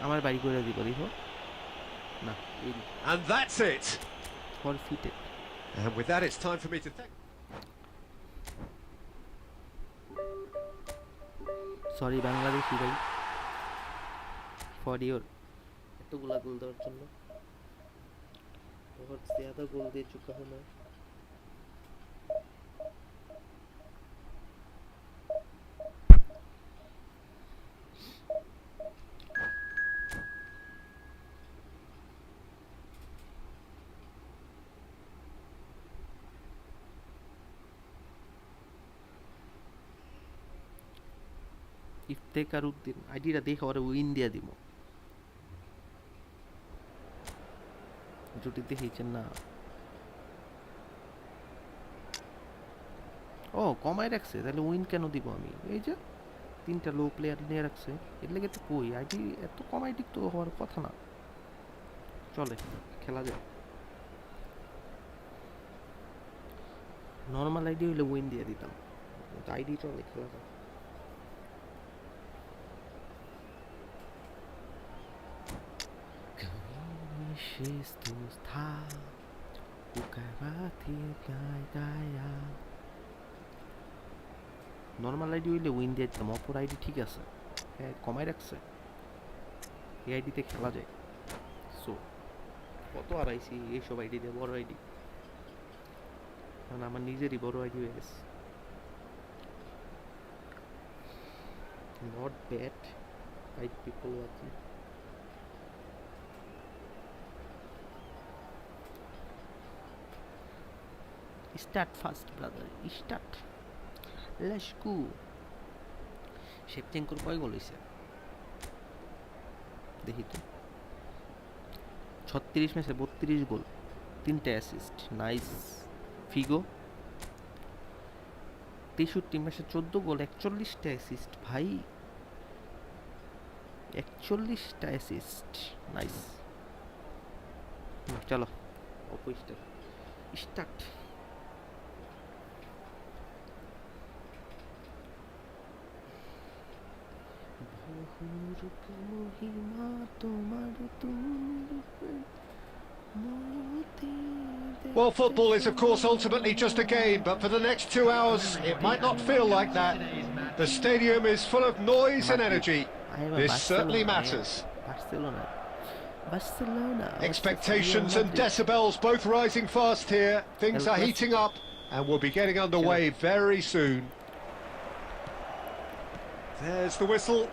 আমার বাড়ি করে দিব দেখো না এই And that's it. ফরফিটেড And with that, it's time for me to thank. Sorry Bangladeshi ভাই ফর ইওর এতগুলা গোল দেওয়ার জন্য बहुत ज़्यादा गोल दे चुका हूँ मैं ইফতেকারউদ্দিন আইডিটা দেখে ওরে উইন দিয়া দিব জুটি দেখেছেন না ও কমায় রাখছে তাহলে উইন কেন দিব আমি এই যে 3টা লো প্লেয়ার নিয়ে রাখছে এর লেগে তো কই আইডি এত কম আইডি তো হওয়ার কথা না চলে খেলা যায় নরমাল আইডি হইলে উইন দিয়ে দিতাম আইডি চলে খেলা যায় নর্মাল আইডি হইলে উইন দিয়ে দিতাম অপর আইডি ঠিক আছে হ্যাঁ কমাই রাখছে এই আইডিতে খেলা যায় সো কত আড়াইছি এইসব আইডি দিয়ে বড় আইডি কারণ আমার নিজেরই বড় আইডি হয়ে গেছে not bad 5 people watching Start fast, brother. Start. Let's go. শেপচেঙ্কোর কয় গোল হইছে দেখি তো 36 ম্যাচে 32 গোল 3টা অ্যাসিস্ট নাইস ফিগো 63 ম্যাচে 14 গোল 41টা অ্যাসিস্ট ভাই 41টা অ্যাসিস্ট নাইস চলো অপোস্টার start Well, football is of course ultimately just a game, but for the next 2 hours it might not feel like that. The stadium is full of noise and energy. This certainly matters. Barcelona. Expectations and decibels both rising fast here. Things are heating up and we'll be getting underway very soon. There's the whistle.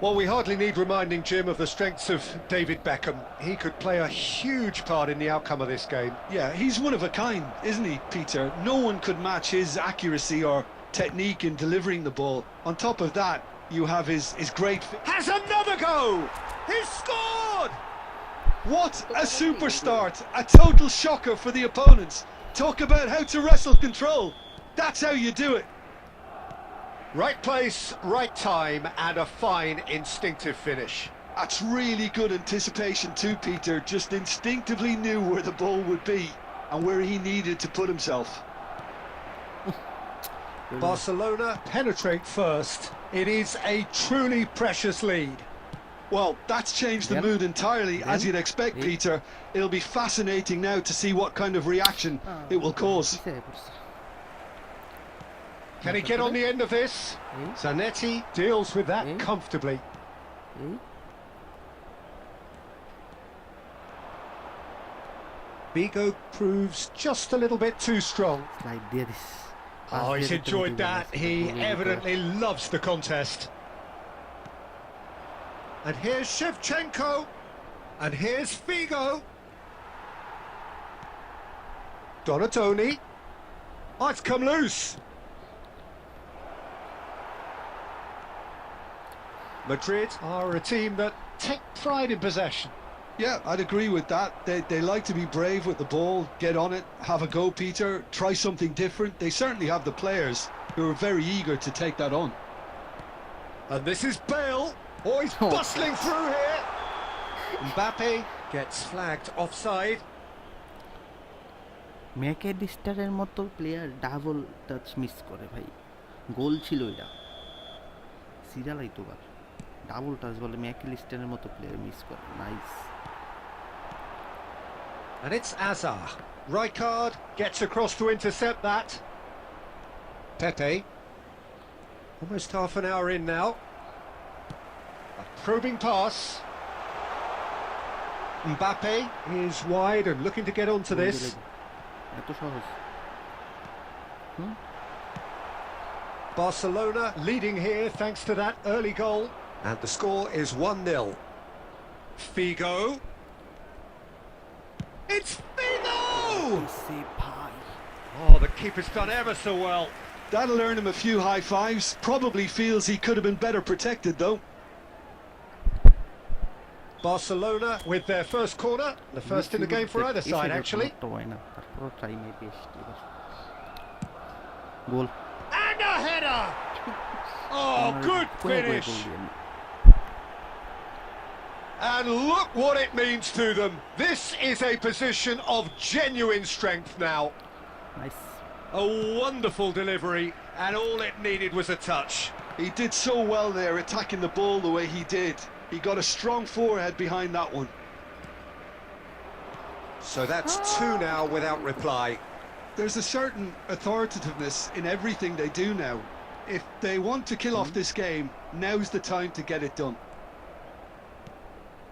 Well, we hardly need reminding, Jim, of the strengths of David Beckham. He could play a huge part in the outcome of this game. Yeah, he's one of a kind, isn't he, Peter? No one could match his accuracy or technique in delivering the ball. On top of that, you have his great... Has another go! He's scored! What a super start! A total shocker for the opponents. Talk about how to wrestle control. That's how you do it. Right place, right time, and a fine instinctive finish. That's really good anticipation too, Peter. Just instinctively knew where the ball would be and where he needed to put himself. Barcelona penetrate first. It is a truly precious lead. Well, that's changed the mood entirely, as you'd expect, Peter. It'll be fascinating now to see what kind of reaction it will cause. Can he get on the end of this? Zanetti deals with that comfortably. Vigo proves just a little bit too strong. Oh, he's enjoyed that. He evidently loves the contest. And here's Shevchenko. And here's Figo. Donatoni. Oh, it's come loose. Madrid are a team that take pride in possession. Yeah, I'd agree with that. They like to be brave with the ball, get on it, have a go, Peter, try something different. They certainly have the players who are very eager to take that on. And this is Bale. Oh, he's bustling through here. Mbappe gets flagged offside. ম্যাকেডিস্টারের মতো player double touch miss করে ভাই, গোল ছিল এটা, সিরিয়ালাই তো বার double touch বলে ম্যাকেলিস্টারের মতো player miss করে। Nice. And it's Azar. Rijkaard gets across to intercept that. Pepe. Almost half an hour in now. A probing pass. Mbappe is wide and looking to get onto this. Barcelona leading here thanks to that early goal. And the score is 1-0. Figo. It's Figo! Oh, the keeper's done ever so well. That'll earn him a few high fives. Probably feels he could have been better protected, though. Barcelona with their first corner. The first in the game for either side, actually. Goal. And a header! Oh, good finish! And look what it means to them. This is a position of genuine strength now. Nice. A wonderful delivery, and all it needed was a touch. He did so well there, attacking the ball the way he did. He got a strong forehead behind that one. So that's 2 now without reply. There's a certain authoritativeness in everything they do now. If they want to kill off this game, now's the time to get it done.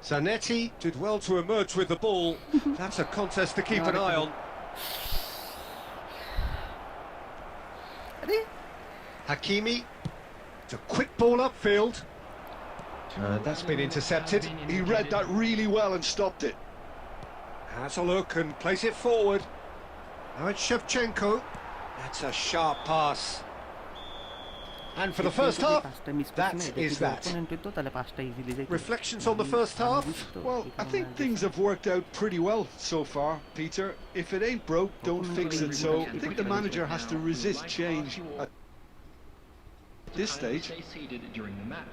Zanetti did well to emerge with the ball. That's a contest to keep an eye on. Hakimi, it's a quick ball upfield. That's been intercepted. He read that really well and stopped it. Has a look and plays it forward. Now it's Shevchenko. That's a sharp pass. And for the first half, that is that. Reflections on the first half? Well, I think things have worked out pretty well so far, Peter. If it ain't broke, don't fix it. So I think the manager has to resist change at this stage.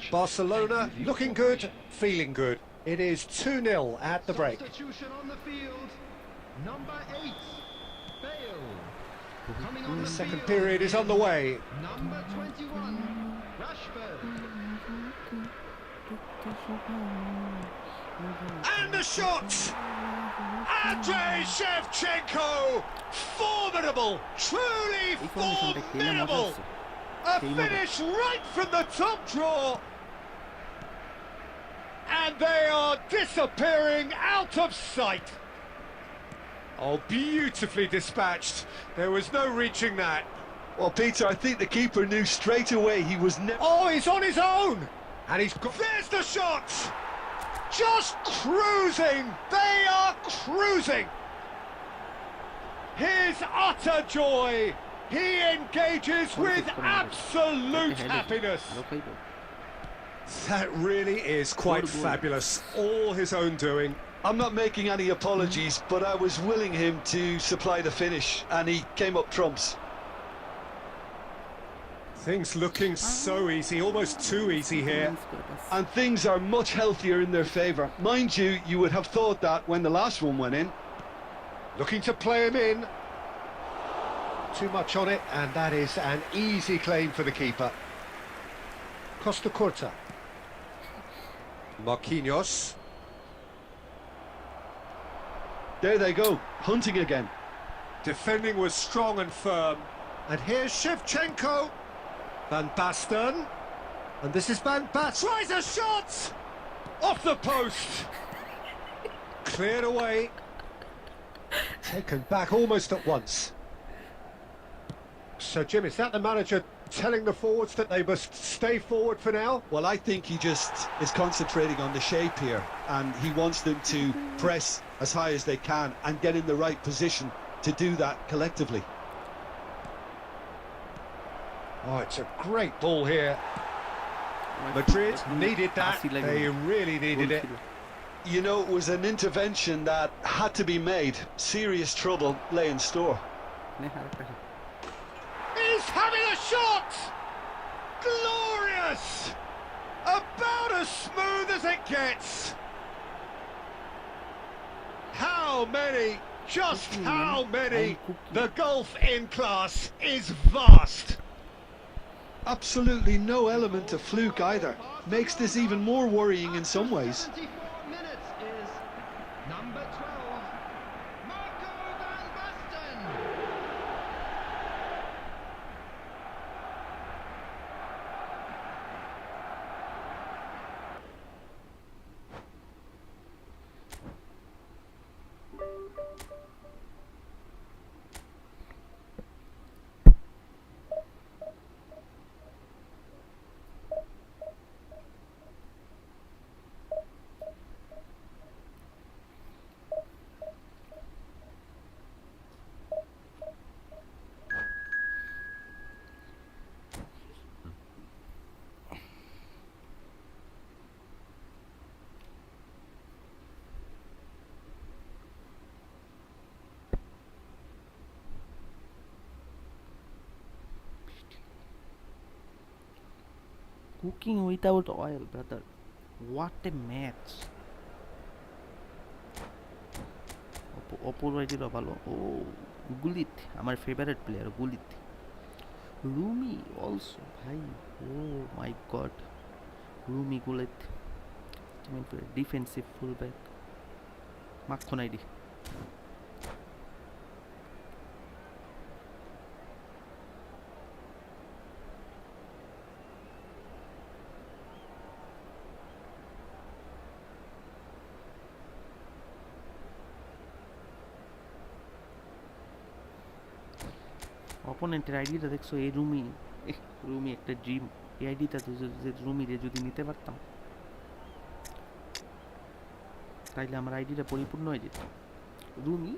Barcelona looking good, feeling good. It is 2-0 at the break. Substitution on the field. Number 8, Bale. The second period is underway. Number 21, Rashford. And the shot! Andrei Shevchenko! Formidable! Truly formidable! A finish right from the top draw! And they are disappearing out of sight! Oh, beautifully dispatched. There was no reaching that. Well, Peter, I think the keeper knew straight away he was Oh, he's on his own! And there's the shot! Just cruising! They are cruising! His utter joy! He engages with absolute happiness! That really is quite fabulous. All his own doing. I'm not making any apologies, but I was willing him to supply the finish, and he came up trumps. Things looking so easy, almost too easy here. And things are much healthier in their favour. Mind you, you would have thought that when the last one went in. Looking to play him in. Too much on it, and that is an easy claim for the keeper. Costa Curta. Marquinhos. There they go, hunting again. Defending was strong and firm. And here's Shevchenko. Van Basten. And this is Van Basten. Tries a shot! Off the post. Cleared away. Taken back almost at once. So, Jim, is that the manager telling the forwards that they must stay forward for now? Well, I think he just is concentrating on the shape here, and he wants them to press as high as they can and get in the right position to do that collectively. Oh, it's a great ball here. Madrid needed that. They really needed it. You know, it was an intervention that had to be made. Serious trouble lay in store. He's having a shot! Glorious! About as smooth as it gets. How many? Just how many? The gulf in class is vast. Absolutely no element of fluke either. Makes this even more worrying in some ways. 74 minutes is number 12, Marco van Basten. Cooking without oil, brother. What a match. অপরাইটিরও ভালো ও গুলিত আমার favourite player গুলিত Rumi also ভাই ও মাই god Rumi গুলিত defensive fullback মাখন ID অপোনেন্টের আইডিটা দেখছো এই রুমি রুমি একটা dream এই আইডিটা রুমিরে যদি নিতে পারতাম তাইলে আমার আইডিটা পরিপূর্ণ হয়ে যেত রুমি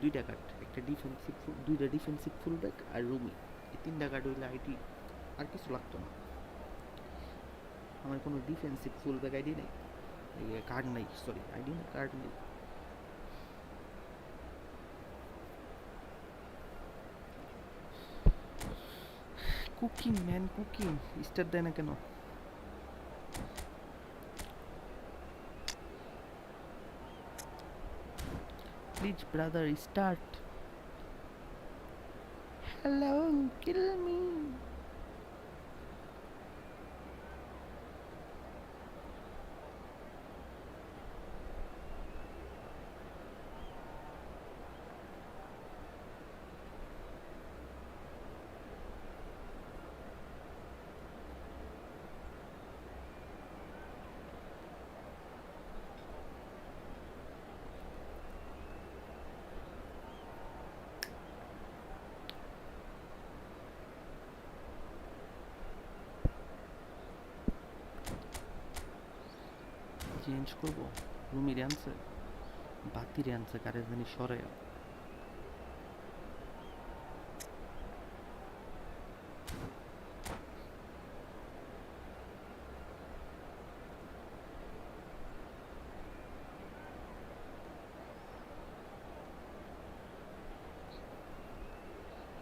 দুইটা কার্ড একটা ডিফেন্সিভ দুইটা ডিফেন্সিভ ফুলব্যাক আর রুমি এই তিনটা কার্ড হইলে আইডি আর কিছু লাগতো না আমার কোনো ডিফেন্সিভ ফুলব্যাক আইডি নেই কার্ড নাই সরি আইডি না কার্ড নেই কুকিং ম্যান কুকিং স্টার দেয় না কেন please brother start hello kill me change করবো রুমির আনছে বাতির আনছে কারে জানি সরে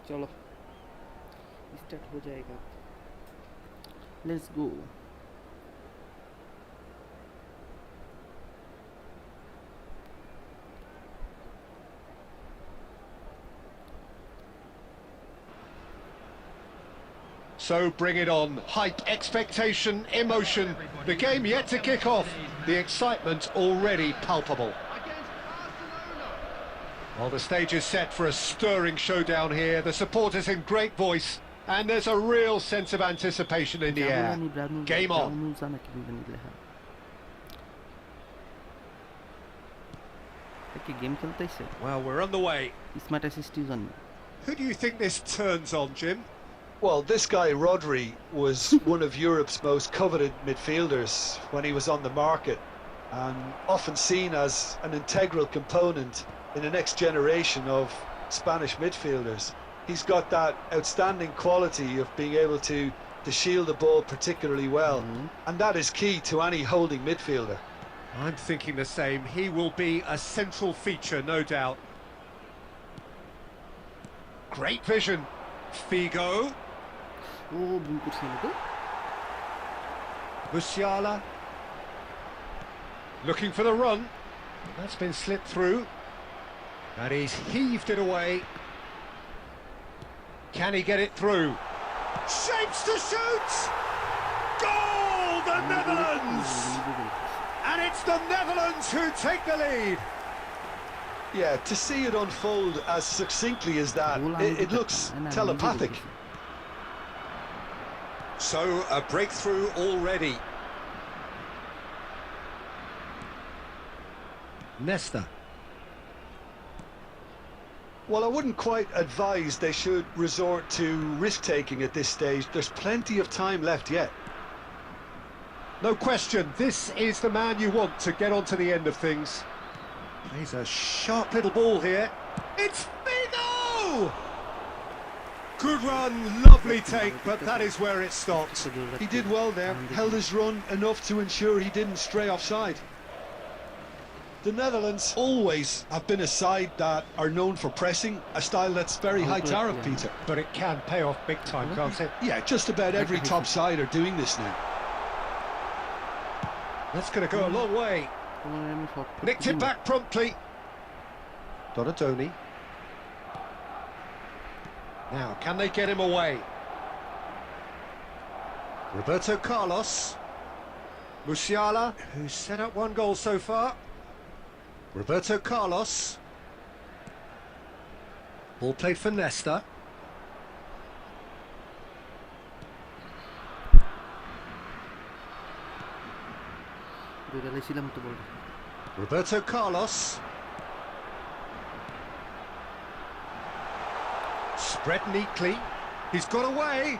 चलो स्टार्ट हो जाएगा let's go So bring it on. Hype, expectation, emotion. The game yet to kick off. The excitement already palpable. Against Barcelona. Well, the stage is set for a stirring showdown here. The supporters in great voice. And there's a real sense of anticipation in the air. Game on. Well, we're on the way. Who do you think this turns on, Jim? Well, this guy, Rodri, was one of Europe's most coveted midfielders when he was on the market, and often seen as an integral component in the next generation of Spanish midfielders. He's got that outstanding quality of being able to shield the ball particularly well, and that is key to any holding midfielder. I'm thinking the same. He will be a central feature, no doubt. Great vision. Figo. Musiala. Looking for the run. That's been slipped through. And he's heaved it away. Can he get it through? Shapes to shoot! Goal! The Netherlands! And it's the Netherlands who take the lead. Yeah, to see it unfold as succinctly as that, it looks telepathic. So, a breakthrough already. Nesta. Well, I wouldn't quite advise they should resort to risk-taking at this stage. There's plenty of time left yet. No question, this is the man you want to get on to the end of things. Plays a sharp little ball here. It's Figo! Good run, lovely take, but that is where it stopped. He did well there, held his run enough to ensure he didn't stray offside. The Netherlands always have been a side that are known for pressing, a style that's very high tariff, Peter. But it can pay off big time, can't it? Yeah, just about every top side are doing this now. That's going to go a long way. Nicked it back promptly. Donatoni. Now, can they get him away? Roberto Carlos. Musiala, who's set up one goal so far. Roberto Carlos. Ball played for Nesta. Roberto Carlos. Spread neatly. He's got away.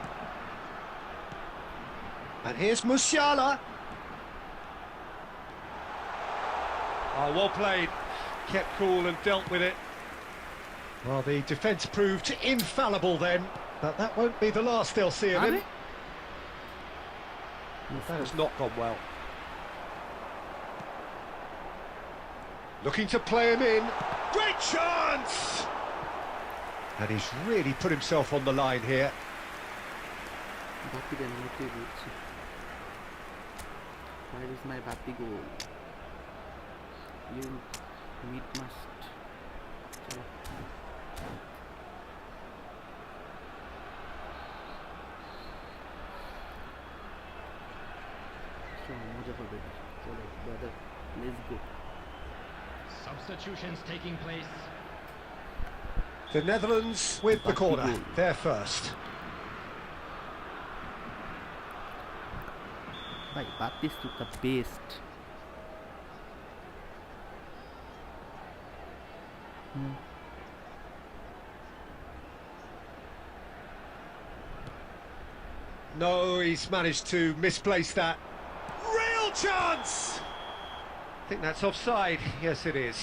And here's Musiala. Oh, well played. Kept cool and dealt with it. Well, the defence proved infallible then, but that won't be the last they'll see of him. That has not gone well. Looking to play him in. Great chance! And he's really put himself on the line here. Where is my Bati goal? You meet must. Brother, let's go. Substitutions taking place. The Netherlands with the corner. They're first. Bhai, Bati is the best. No, he's managed to misplace that. Real chance! I think that's offside. Yes, it is.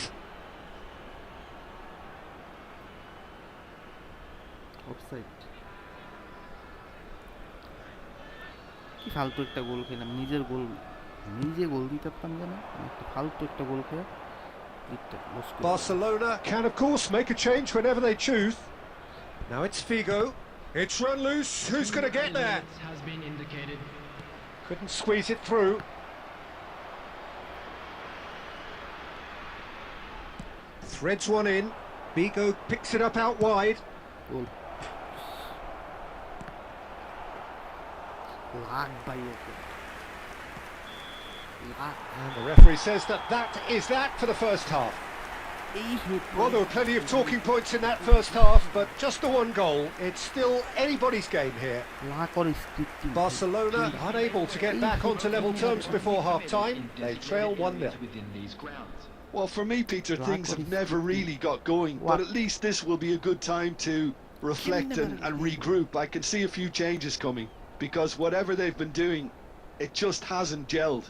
Offside. কি ফালতু একটা গোল খেলাম, নিজে গোল দিতে পারতাম যেন, একটা ফালতু একটা গোল খেয়ে Barcelona can of course make a change whenever they choose. Now it's Figo. It's run loose. Who's going to get there? Has been indicated. Couldn't squeeze it through. Threads one in. Figo picks it up out wide. গোল লাগ ভাই ওকে লাগ। And the referee says that is that for the first half. এই head Well, there were plenty of talking points in that first half, but just the one goal. It's still anybody's game here. লাগ করে scripting. Barcelona unable to get back onto level terms before half-time. They trail 1-0. Within these grounds. Well, for me, Peter, things have never really got going, but at least this will be a good time to reflect and regroup. I can see a few changes coming, because whatever they've been doing, it just hasn't gelled.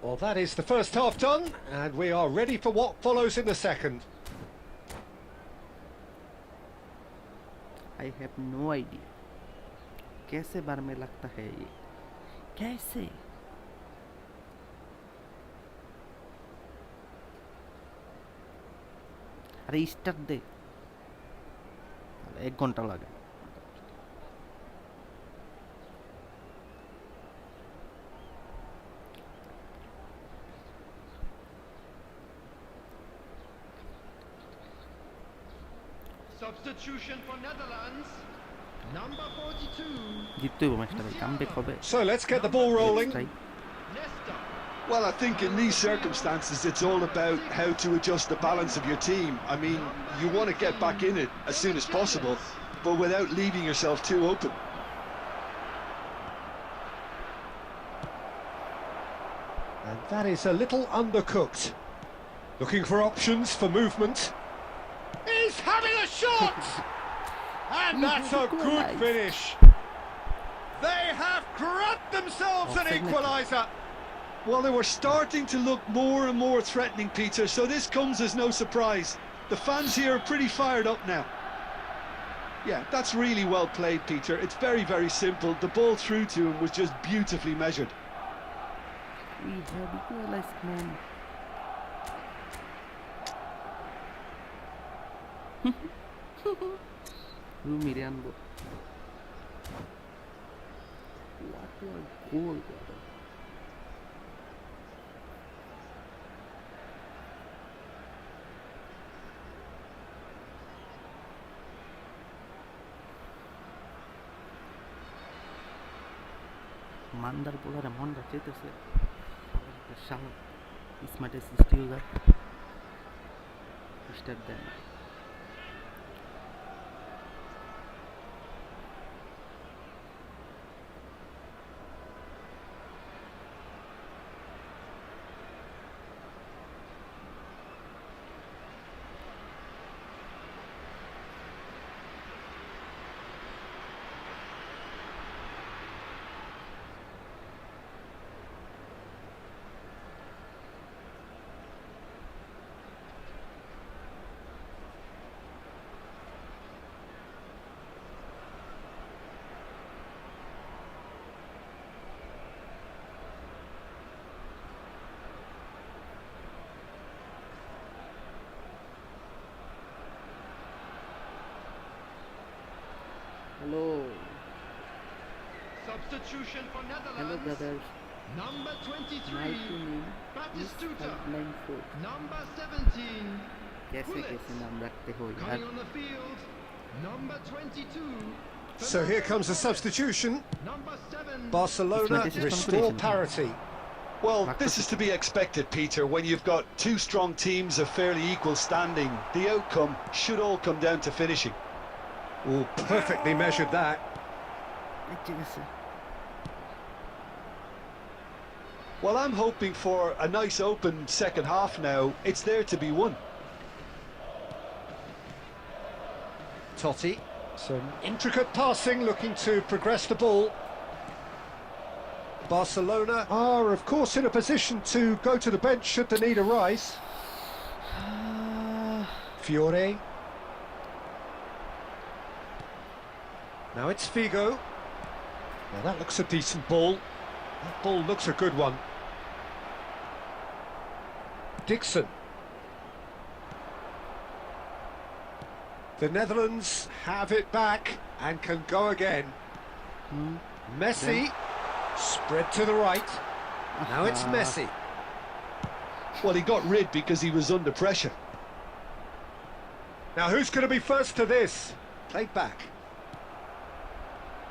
Well, that is the first half done, and we are ready for what follows in the second. I have no idea कैसे बार में लगता है ये, कैसे? अरे start दे, 1 घंटा लगा। Substitution for Netherlands. Number 42. জিততে হবে ম্যাচটা ভাই, কামব্যাক হবে। So let's get the ball rolling. Nesta. Well, I think in these circumstances, it's all about how to adjust the balance of your team. I mean, you want to get back in it as soon as possible, but without leaving yourself too open. And that is a little undercooked. Looking for options for movement. He's having a shot! And that's a good finish. They have grabbed themselves an equaliser. Well, they were starting to look more and more threatening, Peter, so this comes as no surprise. The fans here are pretty fired up now. Yeah, that's really well played, Peter. It's very, very simple. The ball through to him was just beautifully measured. We have equalized, man. Rumi Rambo. What a goal, brother. মান্দার বোলারে মনটা চেতেছে, শালা smart সৃষ্টি হয়ে যায়, start দেন না। Hello. Substitution for Netherlands. Hello, brothers. Number My 23. name is Batistuta. 594. Number 17. कैसे Bullets. कैसे नाम रखते हो यार? Coming on the field. Number 22. So here comes a substitution. Number 7. Barcelona This is restore competition. parity. Well, this is to be expected, Peter. When you've got two strong teams of fairly equal standing, the outcome should all come down to finishing. Oh, perfectly measured that. ঠিক আছে। Well, I'm hoping for a nice open second half now. It's there to be won. Totti, some intricate passing, looking to progress the ball. Barcelona are, of course, in a position to go to the bench should the need arise. Fiore. Now it's Figo. Now that looks a decent ball. That ball looks a good one. Dixon. The Netherlands have it back and can go again. Messi. Spread to the right. Now it's Messi. Well, he got rid because he was under pressure. Now who's going to be first to this? Played back.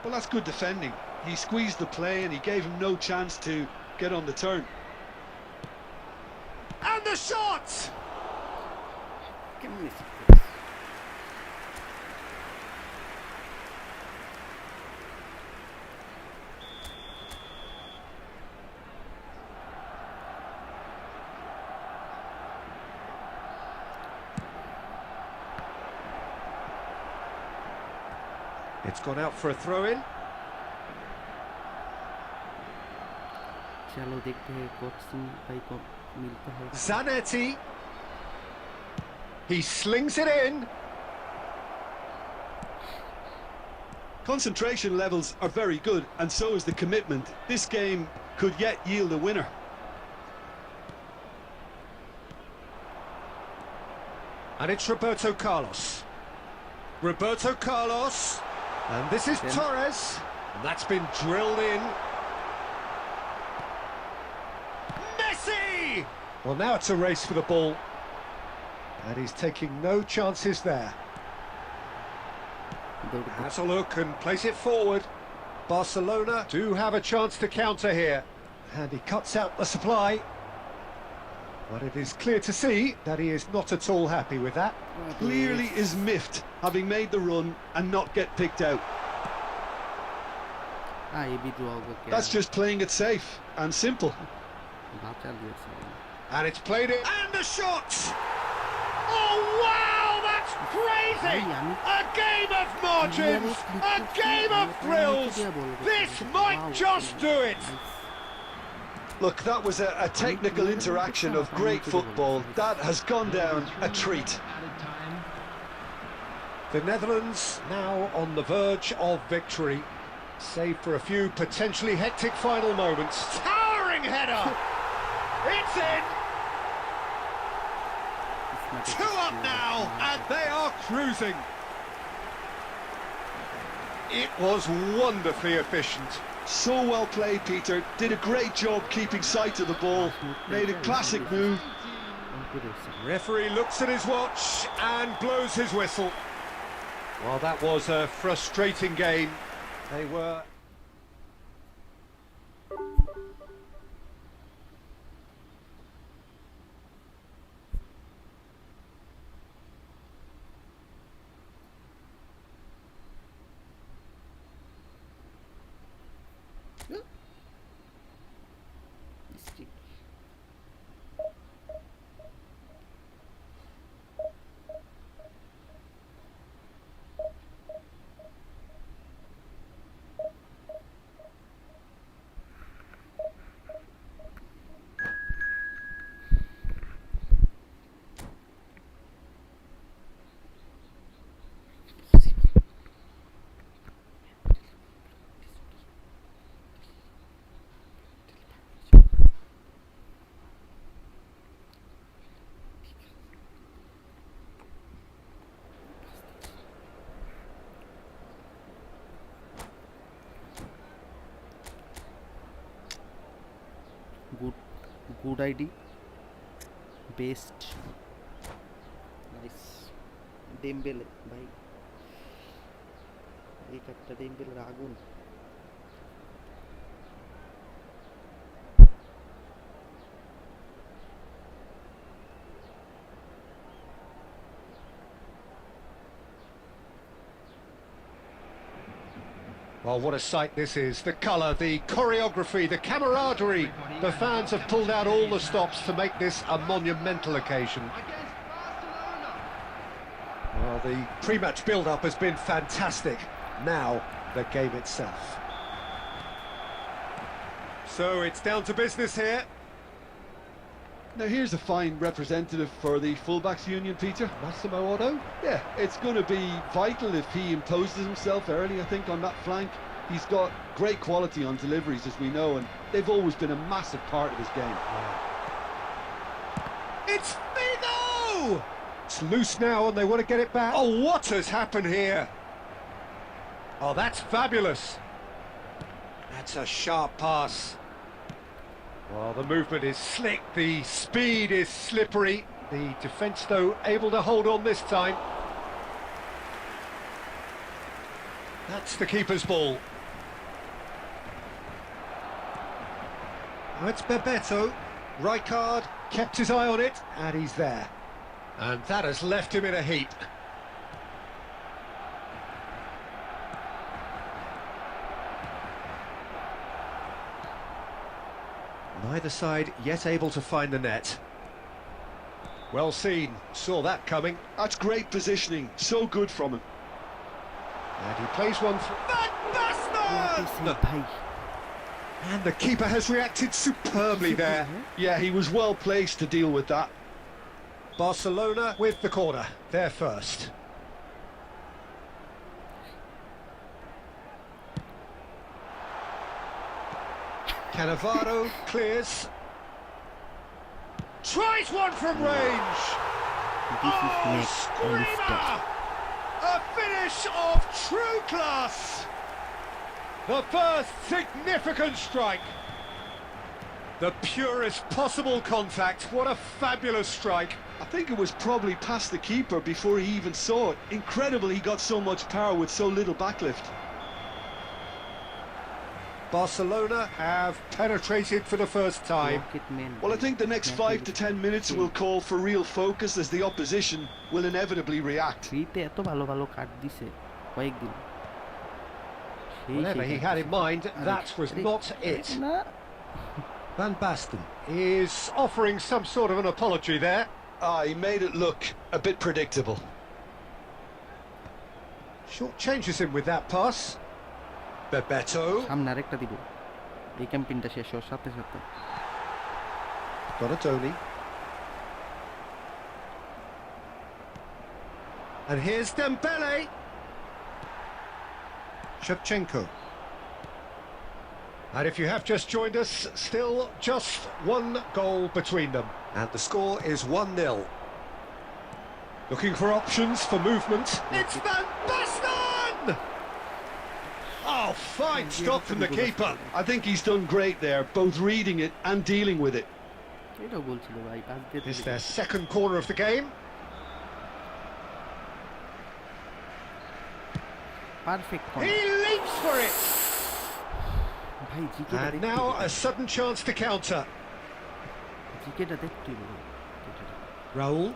Well, that's good defending. He squeezed the play and he gave him no chance to get on the turn. And the shot! It's gone out for a throw-in. चलो देखते हैं coaching भाई को मिलता है. Zanetti. He slings it in. Concentration levels are very good, and so is the commitment. This game could yet yield a winner. And it's Roberto Carlos. Roberto Carlos. And this is Torres. And that's been drilled in. Messi! Well, now it's a race for the ball. And he's taking no chances there. Has a look and plays it forward. Barcelona do have a chance to counter here. And he cuts out the supply. But it is clear to see that he is not at all happy with that. Clearly is miffed, having made the run and not get picked out. That's just playing it safe and simple. And it's played it. And the shot! Oh, wow, that's crazy! A game of margins! A game of thrills! This might just do it! Look, that was a technical interaction of great football. That has gone down a treat. The Netherlands now on the verge of victory, save for a few potentially hectic final moments. Towering header! It's in! 2 up now, and they are cruising. It was wonderfully efficient. So well played, Peter. Did a great job keeping sight of the ball. Made a classic move. Referee looks at his watch and blows his whistle. Well, that was a frustrating game. They were... good ID, best, nice. Dembele भाई एक একটা Dembele আগুন. Well, what a sight this is. The colour, the choreography, the camaraderie. The fans have pulled out all the stops to make this a monumental occasion. Well, the pre-match build-up has been fantastic. Now, the game itself. So it's down to business here. Now here's a fine representative for the fullbacks union, Peter. Massimo Otto. Yeah, it's going to be vital if he imposes himself early, I think, on that flank. He's got great quality on deliveries, as we know, and they've always been a massive part of his game. Yeah. It's Figo! It's loose now and they want to get it back. Oh, what has happened here? Oh, that's fabulous. That's a sharp pass. Well, the movement is slick, the speed is slippery. The defence, though, able to hold on this time. That's the keeper's ball. Now it's Bebeto. Rijkaard kept his eye on it, and he's there. And that has left him in a heap. Neither side yet able to find the net. Well seen, saw that coming. That's great positioning, so good from him. And he plays one through. Van Basten! And the keeper has reacted superbly there. Yeah, he was well placed to deal with that. Barcelona with the corner, they're first. Cannavaro clears. Tries one from range. Oh, screamer! A finish of true class. The first significant strike. The purest possible contact. What a fabulous strike. I think it was probably past the keeper before he even saw it. Incredible he got so much power with so little backlift. Barcelona have penetrated for the first time. Well, I think the next 5 to 10 minutes will call for real focus as the opposition will inevitably react. Whatever he had in mind, that was not it. Van Basten is offering some sort of an apology there. He made it look a bit predictable. Short changes him with that pass. Bebeto. Donatoni. And here's Dembele. Shevchenko. And if you have just joined us, still just one goal between them. And the score is 1-0. Looking for options for movement. It's Van Basten! Oh, fine stop from the keeper. I think he's done great there, both reading it and dealing with it. It's their second corner of the game. Perfect. He leaps for it. And now a sudden chance to counter. Raul.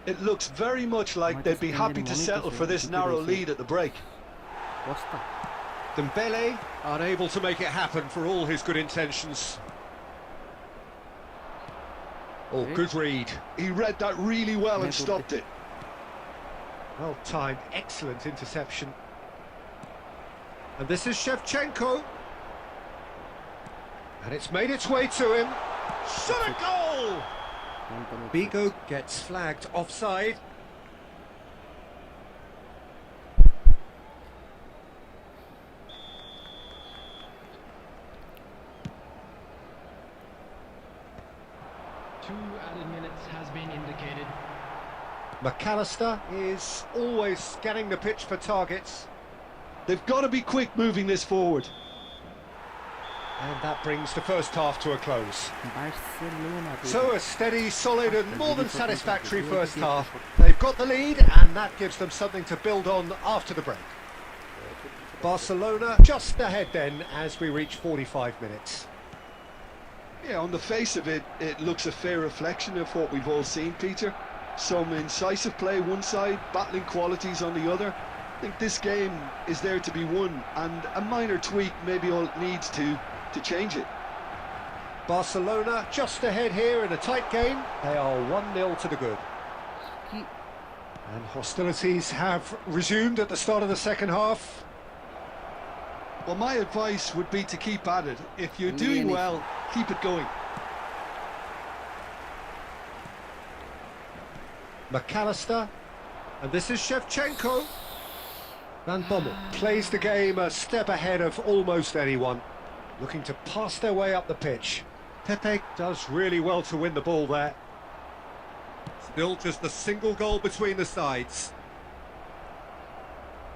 It looks very much like they'd be happy to settle for this narrow lead at the break. Dembele unable to make it happen for all his good intentions. Oh, good read. He read that really well and stopped it. Well timed, excellent interception. And this is Shevchenko. And it's made its way to him. Shot a goal! Figo gets flagged offside. Two added minutes has been indicated. McAllister is always scanning the pitch for targets. They've got to be quick moving this forward. And that brings the first half to a close. So a steady, solid and more than satisfactory first half. They've got the lead and that gives them something to build on after the break. Barcelona just ahead then as we reach 45 minutes. Yeah, on the face of it, it looks a fair reflection of what we've all seen, Peter. Some incisive play one side, battling qualities on the other. I think this game is there to be won, and a minor tweak may be all it needs to change it. Barcelona just ahead here in a tight game. They are 1-0 to the good. And hostilities have resumed at the start of the second half. Well, my advice would be to keep at it. If you're doing well, keep it going. McAllister, and this is Shevchenko. Van Bommel plays the game a step ahead of almost anyone, looking to pass their way up the pitch. Pepe does really well to win the ball there. Still just a single goal between the sides.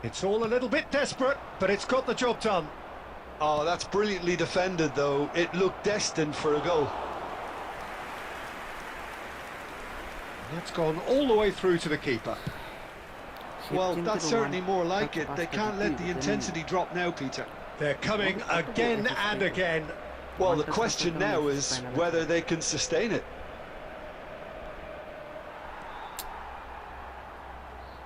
It's all a little bit desperate, but it's got the job done. Oh, that's brilliantly defended, though. It looked destined for a goal. That's gone all the way through to the keeper. Well, that's certainly more like it. They can't let the intensity drop now, Peter. They're coming again and again. Well, the question now is whether they can sustain it.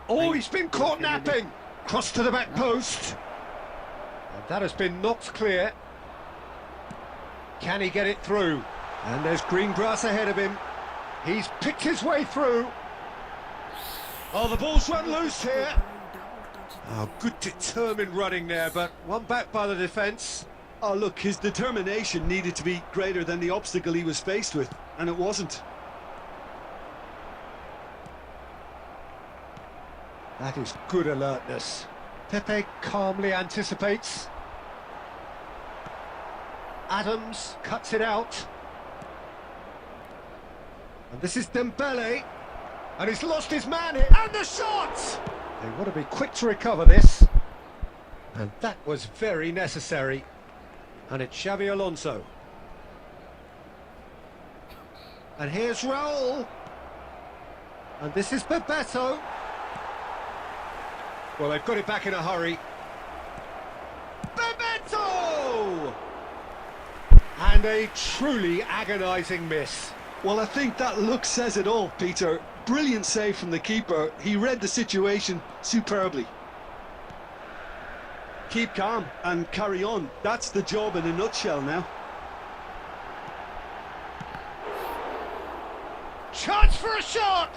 Oh, he's been caught napping! Cross to the back post. And that has been knocked clear. Can he get it through? And there's green grass ahead of him. He's picked his way through. Oh, the ball's run loose here. Oh, good determined running there, but one back by the defence. Oh, look, his determination needed to be greater than the obstacle he was faced with, and it wasn't. That is good alertness. Pepe calmly anticipates. Adams cuts it out. And this is Dembele. And he's lost his man here. And the shot! They want to be quick to recover this. And that was very necessary. And it's Xavi Alonso. And here's Raul. And this is Bebeto. Well, they've got it back in a hurry. Bebeto! And a truly agonising miss. Well, I think that look says it all, Peter. Brilliant save from the keeper. He read the situation superbly. Keep calm and carry on. That's the job in a nutshell now. Chance for a shot!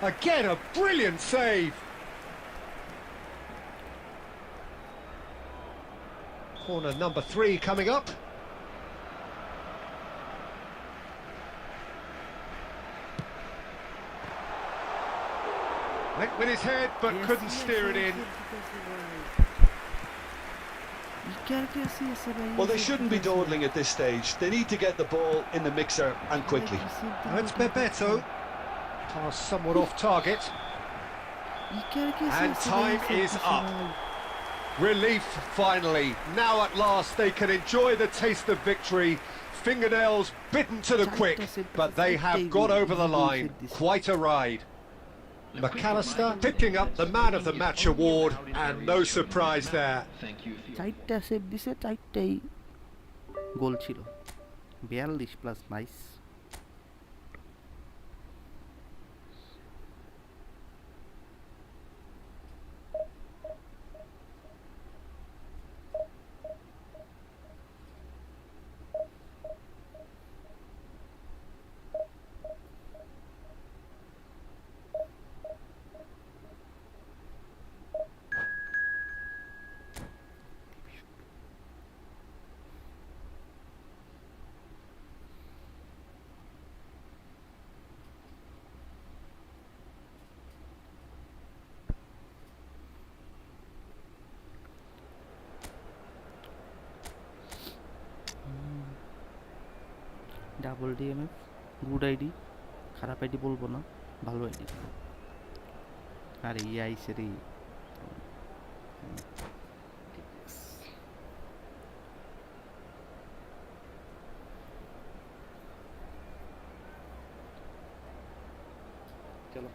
Again, a brilliant save. Corner number 3 coming up. Went with his head, but couldn't steer it in. Well, they shouldn't be dawdling at this stage. They need to get the ball in the mixer and quickly. That's Bebeto. Pass somewhat off target. And time is up. Relief finally. Now at last they can enjoy the taste of victory. Fingernails bitten to the quick, but they have got over the line. Quite a ride. McAllister picking up the Man of the Match award, and no surprise there. চারটা save দিছে, চারটাই গোল ছিল। 42 plus nice. Double DMF good ID, খারাপ ID বলবো না, ভালো ID. আরে ইয়ে আইসে রে। চলো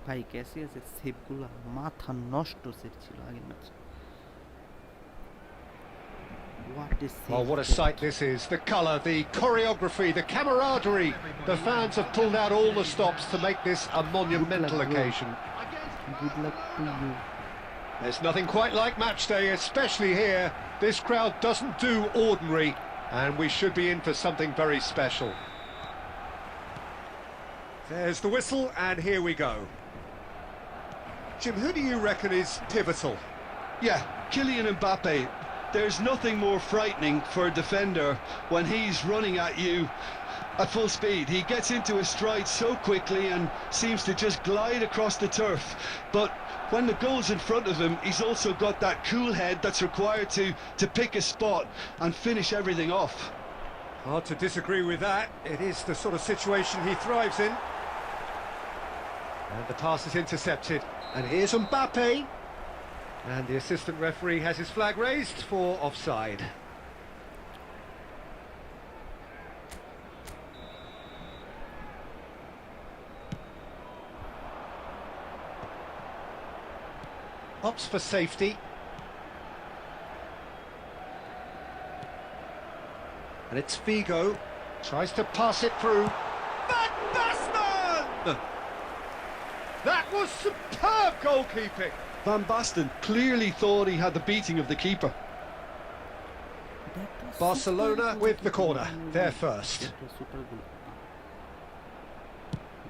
ভাই, ক্যাসে আছে সেভগুলা মাথা নষ্ট সেভ ছিল আগের ম্যাচে। Oh, what a sight this is. The colour, the choreography, the camaraderie. The fans have pulled out all the stops to make this a monumental occasion. Good luck to you. There's nothing quite like match day, especially here. This crowd doesn't do ordinary, and we should be in for something very special. There's the whistle, and here we go. Jim, who do you reckon is pivotal? Yeah, Kylian Mbappe. There's nothing more frightening for a defender when he's running at you at full speed. He gets into his stride so quickly and seems to just glide across the turf. But when the goal's in front of him, he's also got that cool head that's required to pick a spot and finish everything off. Hard to disagree with that. It is the sort of situation he thrives in. And the pass is intercepted. And here's Mbappe. And the assistant referee has his flag raised for offside. Opts for safety. And it's Figo. Tries to pass it through. Van Basten! That was superb goalkeeping. Van Basten clearly thought he had the beating of the keeper. Barcelona with the corner. They're first.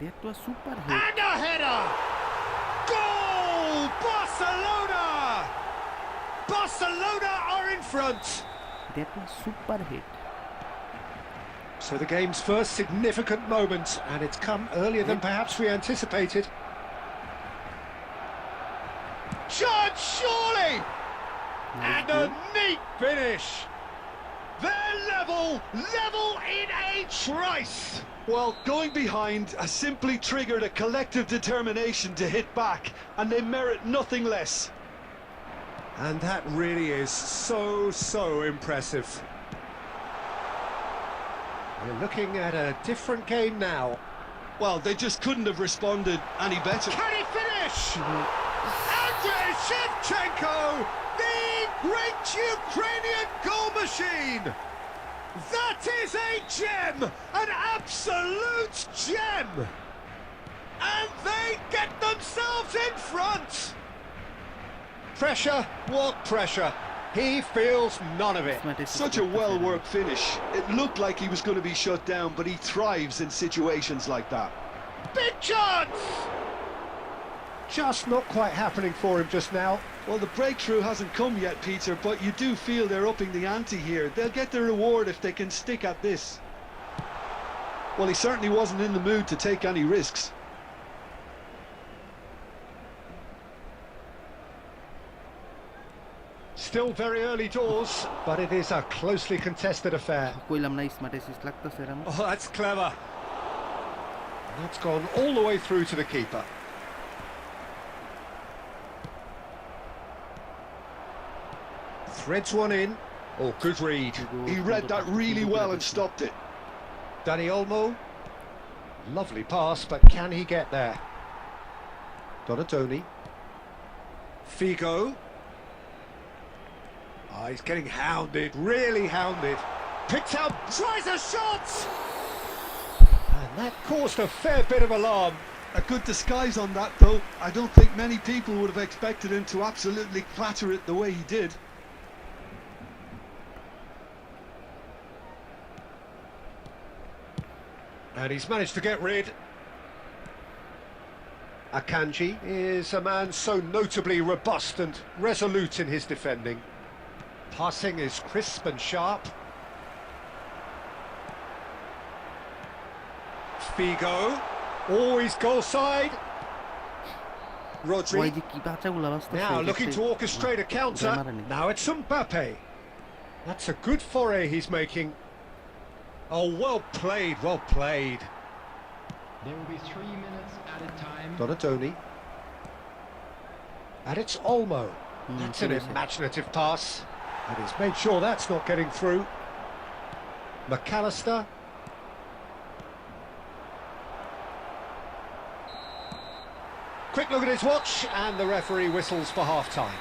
That was super hit. And a header! Goal! Barcelona! Barcelona are in front. That was super hit. So the game's first significant moment, and it's come earlier than perhaps we anticipated. Chance, surely! And a neat finish! They're level in a trice! Well, going behind has simply triggered a collective determination to hit back, and they merit nothing less. And that really is so impressive. We're looking at a different game now. Well, they just couldn't have responded any better. Can he finish? Andrei Shevchenko, the great Ukrainian goal machine! That is a gem! An absolute gem! And they get themselves in front! Pressure, what pressure? He feels none of it. Such a well-worked finish. It looked like he was going to be shut down, but he thrives in situations like that. Big chance! Just not quite happening for him just now. Well, the breakthrough hasn't come yet, Peter, but you do feel they're upping the ante here. They'll get their reward if they can stick at this. Well, he certainly wasn't in the mood to take any risks. Still very early doors, but it is a closely contested affair. Oh, that's clever. That's gone all the way through to the keeper. Threads one in. Oh, good read. He read that really well and stopped it. Dani Olmo. Lovely pass, but can he get there? Donatoni. Figo. Oh, he's getting hounded, really hounded. Picked out, tries a shot! And that caused a fair bit of alarm. A good disguise on that, though. I don't think many people would have expected him to absolutely clatter it the way he did. And he's managed to get rid. Akanji is a man so notably robust and resolute in his defending. Passing is crisp and sharp. Figo, always goal side. Rodri, now looking to orchestrate a counter. Now it's Mbappe. That's a good foray he's making. Oh, well played, well played. There will be 3 minutes added time. Donatoni. And it's Olmo. That's an imaginative pass. And he's made sure that's not getting through. McAllister. Quick look at his watch, and the referee whistles for half-time.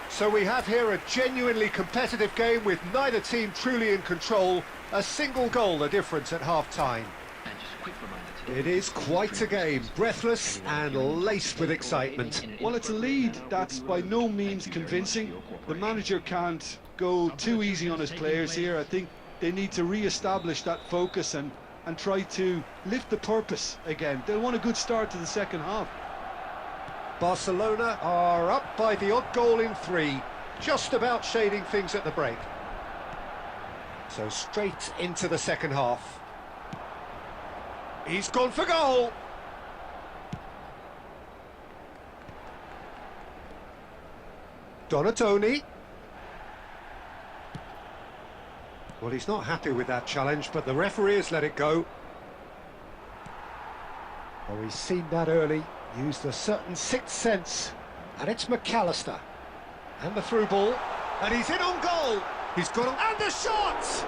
So we have here a genuinely competitive game with neither team truly in control. A single goal the difference at half-time. It is quite a game, breathless and laced with excitement. Well, it's a lead that's by no means convincing. The manager can't go too easy on his players here. I think they need to re-establish that focus and and try to lift the purpose again. They'll want a good start to the second half. Barcelona are up by the odd goal in 3, just about shading things at the break. So straight into the second half. He's gone for goal. Donatoni. Well, he's not happy with that challenge, but the referee has let it go. Oh, he's seen that early, used a certain sixth sense, and it's McAllister. And the through ball, and he's in on goal. He's got a... and the shot!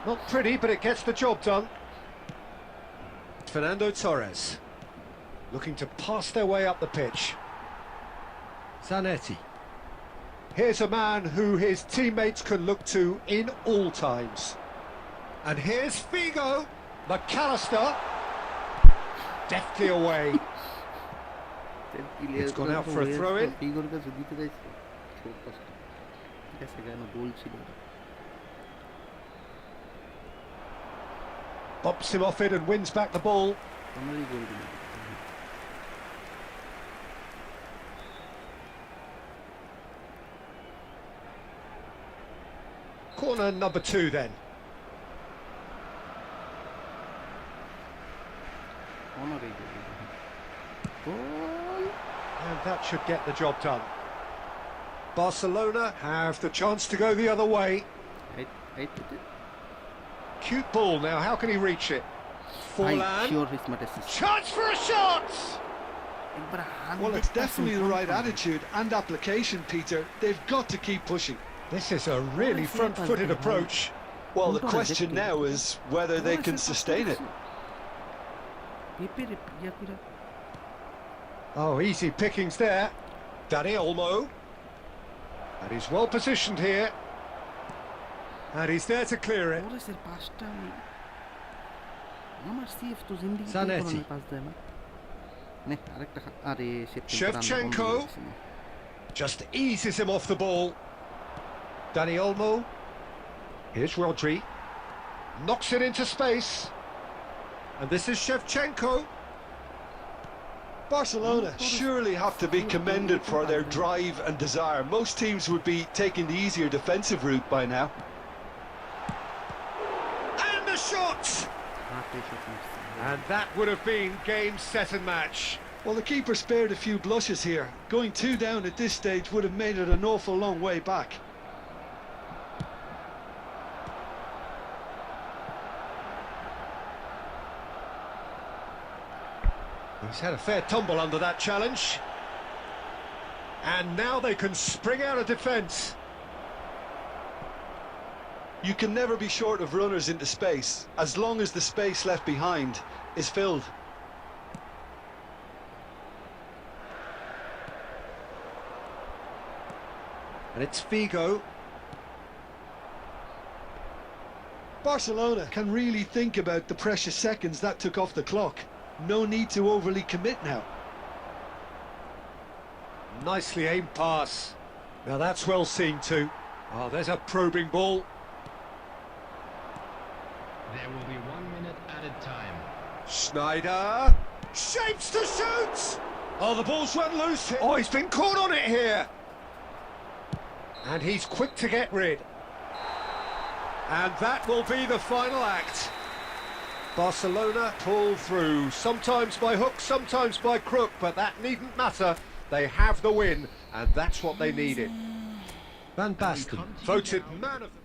Not pretty, but it gets the job done. Fernando Torres, looking to pass their way up the pitch. Zanetti. Here's a man who his teammates can look to in all times. And here's Figo. McAllister. Deftly away. It's gone out for a throw-in. Bumps him off it and wins back the ball. Corner number 2 then. And that should get the job done. Barcelona have the chance to go the other way. Cute ball now, how can he reach it? Forlan. Chance for a shot! Well, it's definitely the right attitude and application, Peter. They've got to keep pushing. This is a really front-footed approach. Well, the question now is whether they can sustain it. Oh, easy pickings there. Dani Olmo. And he's well positioned here. And he's there to clear it. Zanetti. Shevchenko. Just eases him off the ball. Dani Olmo. Here's Rodri. Knocks it into space. And this is Shevchenko. Barcelona surely have to be commended for their drive and desire. Most teams would be taking the easier defensive route by now. And the shot! And that would have been game, set and match. Well, the keeper spared a few blushes here. Going 2 down at this stage would have made it an awful long way back. He's had a fair tumble under that challenge. And now they can spring out of defence. You can never be short of runners into space, as long as the space left behind is filled. And it's Figo. Barcelona can really think about the precious seconds that took off the clock. No need to overly commit now. Nicely aimed pass. Now that's well seen too. Oh, there's a probing ball. There will be 1 minute added time. Schneider shapes to shoot. Oh, the ball's run loose here. Oh, he's been caught on it here. And he's quick to get rid. And that will be the final act. Barcelona pull through, sometimes by hook, sometimes by crook, but that needn't matter. They have the win, and that's what they needed. Van Basten voted man of the...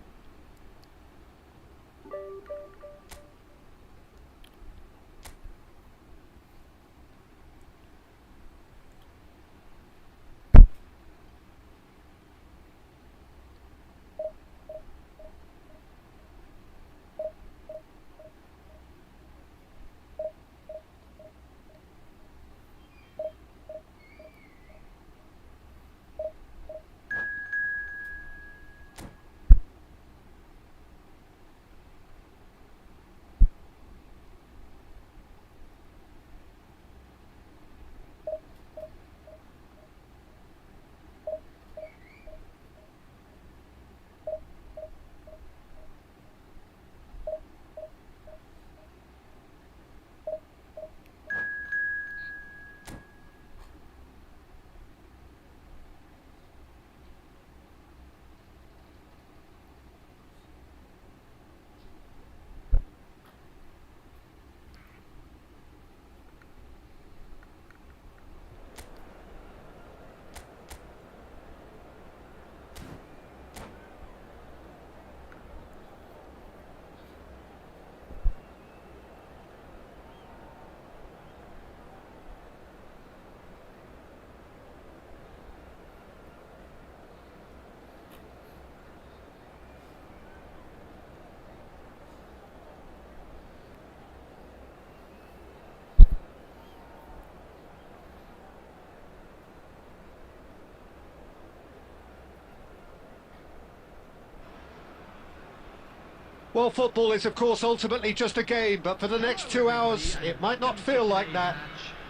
Well, football is of course ultimately just a game, but for the next 2 hours it might not feel like that.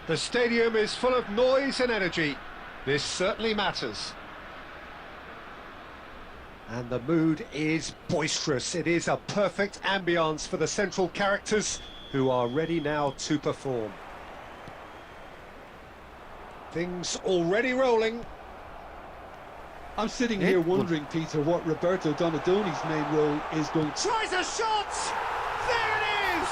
The stadium is full of noise and energy. This certainly matters. And the mood is boisterous. It is a perfect ambience for the central characters who are ready now to perform. Things already rolling. I'm sitting here wondering, Peter, what Roberto Donadoni's main role is going to... Tries a shot! There it is!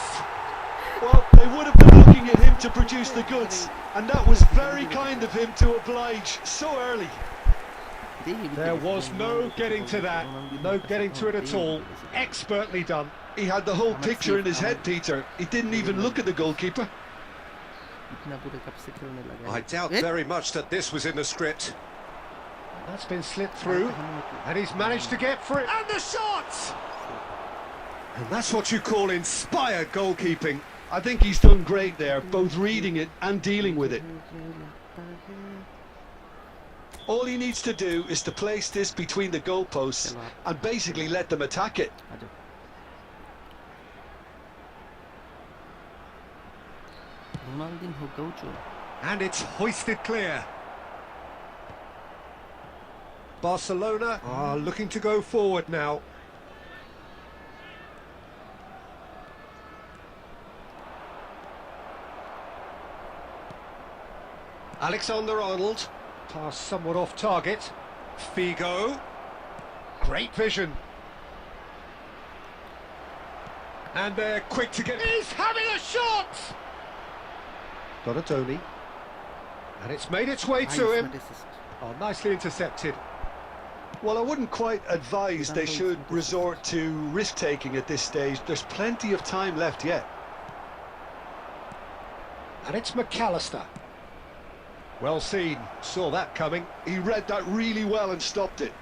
Well, they would have been looking at him to produce the goods, and that was very kind of him to oblige so early. There was no getting to that, no getting to it at all. Expertly done. He had the whole picture in his head, Peter. He didn't even look at the goalkeeper. I doubt very much that this was in the script. That's been slipped through, and he's managed to get through. And the shot! And that's what you call inspired goalkeeping. I think he's done great there, both reading it and dealing with it. All he needs to do is to place this between the goalposts and basically let them attack it. And it's hoisted clear. Barcelona are looking to go forward now. Alexander-Arnold, pass somewhat off target. Figo, great vision. And they're quick to get... He's having a shot! Donadoni. And it's made its way to him. Oh, nicely intercepted. Well, I wouldn't quite advise they should resort to risk-taking at this stage. There's plenty of time left yet. And it's McAllister. Well seen, saw that coming. He read that really well and stopped it.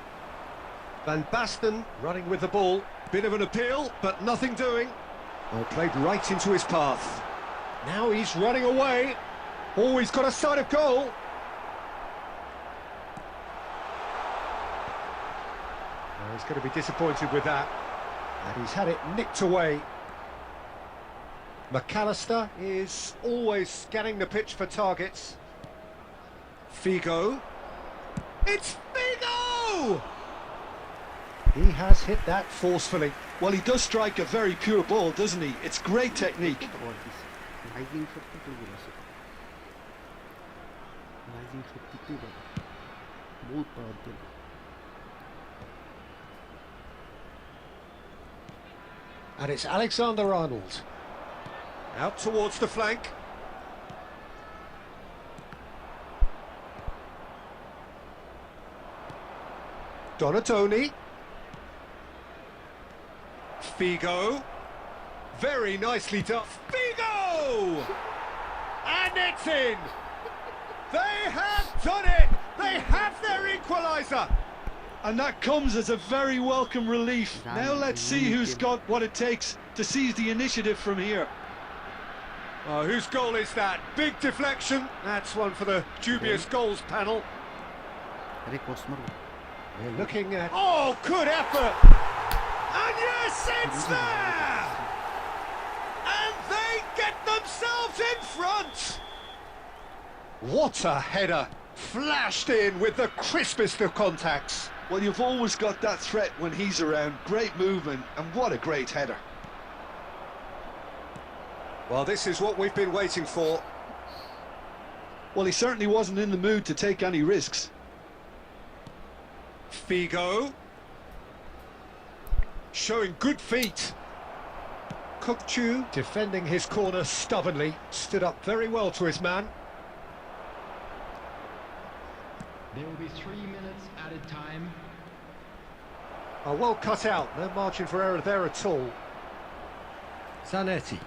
Van Basten running with the ball. Bit of an appeal, but nothing doing. Oh, played right into his path. Now he's running away. Oh, he's got a sight of goal. Oh, he's going to be disappointed with that. And he's had it nicked away. McAllister is always scanning the pitch for targets. Figo. It's Figo! He has hit that forcefully. Well, he does strike a very pure ball, doesn't he? It's great technique. And it's Alexander-Arnold. Out towards the flank. Donadoni. Figo. Very nicely done. Figo! And it's in! They have done it! They have their equaliser! And that comes as a very welcome relief. Now let's see who's got what it takes to seize the initiative from here. Oh, whose goal is that? Big deflection. That's one for the dubious goals panel. We're looking at... Oh, good effort! And yes, it's there! And they get themselves in front! What a header! Flashed in with the crispest of contacts. Well, you've always got that threat when he's around. Great movement, and what a great header. Well, this is what we've been waiting for. Well, he certainly wasn't in the mood to take any risks. Figo. Showing good feet. Kukçu defending his corner stubbornly. Stood up very well to his man. There will be 3 minutes added time. Oh, well cut out. No margin for error there at all. Zanetti.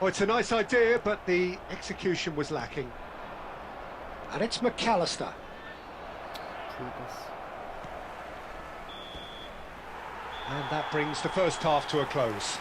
Oh, it's a nice idea, but the execution was lacking. And it's McAllister. And that brings the first half to a close.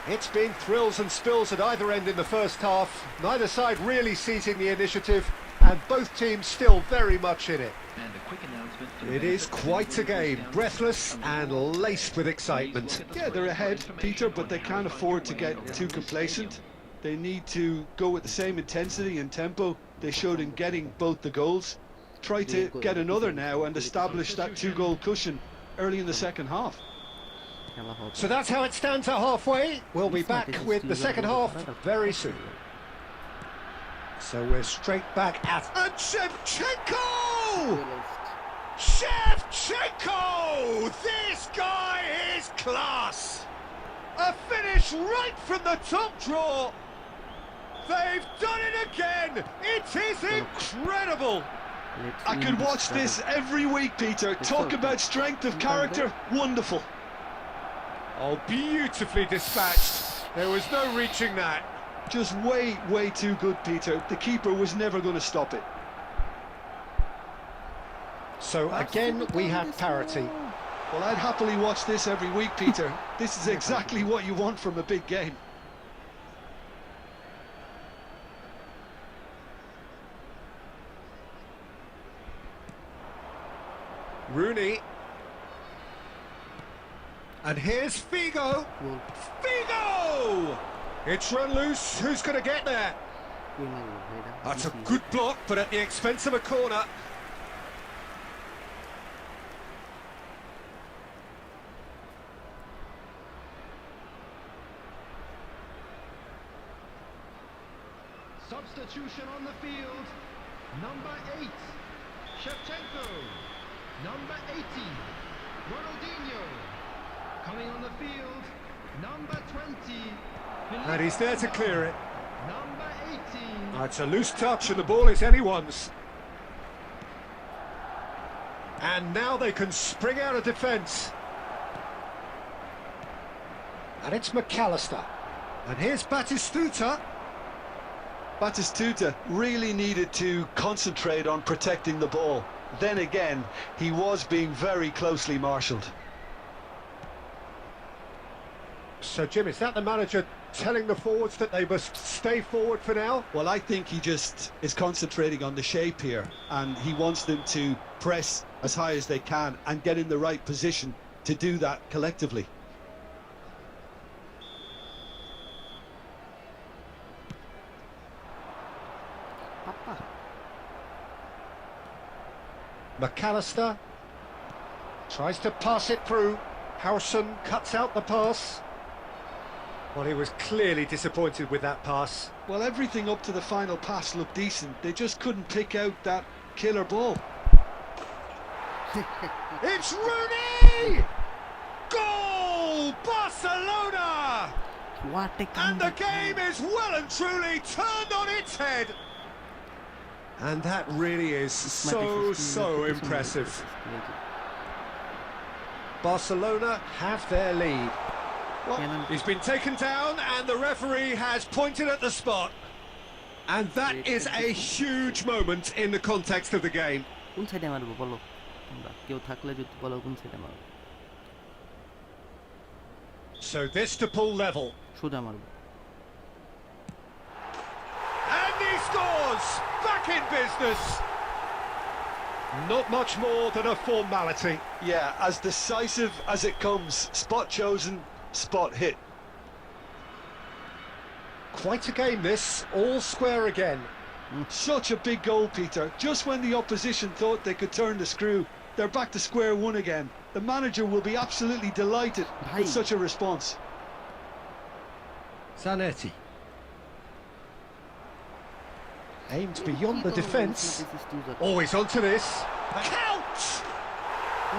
It's been thrills and spills at either end in the first half. Neither side really seizing the initiative. and both teams still very much in it. And a quick announcement. It is quite a game, breathless and laced with excitement. Yeah, they're ahead, Peter, but they can't afford to get too complacent. They need to go with the same intensity and tempo they showed in getting both the goals. Try to get another now and establish that 2-goal cushion early in the second half. So that's how it stands at halfway. We'll be back with the second half very soon. So we're straight back at... And Shevchenko! Shevchenko! This guy is class! A finish right from the top draw! They've done it again! It is incredible! I could watch this every week, Peter. Talk about strength of character. Wonderful. Oh, beautifully dispatched. There was no reaching that. Just way too good, Peter. The keeper was never going to stop it. So again, we have parity. Well, I'd happily watch this every week, Peter. This is exactly what you want from a big game. Rooney. And here's Figo. Figo! It's run loose. Who's going to get there? That's a good block, but at the expense of a corner. Substitution on the field. Number 8, Shevchenko. Number 18, Ronaldinho. Coming on the field, number 20. And he's there to clear it. Number 18. It's a loose touch and the ball is anyone's. And now they can spring out of defence. And it's McAllister. And here's Batistuta. Batistuta really needed to concentrate on protecting the ball. Then again, he was being very closely marshalled. So, Jim, is that the manager telling the forwards that they must stay forward for now? Well, I think he just is concentrating on the shape here, and he wants them to press as high as they can and get in the right position to do that collectively. McAllister tries to pass it through. Howson cuts out the pass. Well, he was clearly disappointed with that pass. Well, everything up to the final pass looked decent. They just couldn't pick out that killer ball. It's Rooney! Goal! Barcelona! And the game is well and truly turned on its head. And that really is so impressive. Barcelona have their lead. Well, he's been taken down and the referee has pointed at the spot. And that is a huge moment in the context of the game. So this to pull level. And he scores! Back in business! Not much more than a formality. Yeah, as decisive as it comes. Spot chosen, spot hit. Quite a game this, all square again. Such a big goal, Peter. Just when the opposition thought they could turn the screw, they're back to square one again. The manager will be absolutely delighted with such a response. Zanetti. Aimed beyond the defence. Always onto this. Count!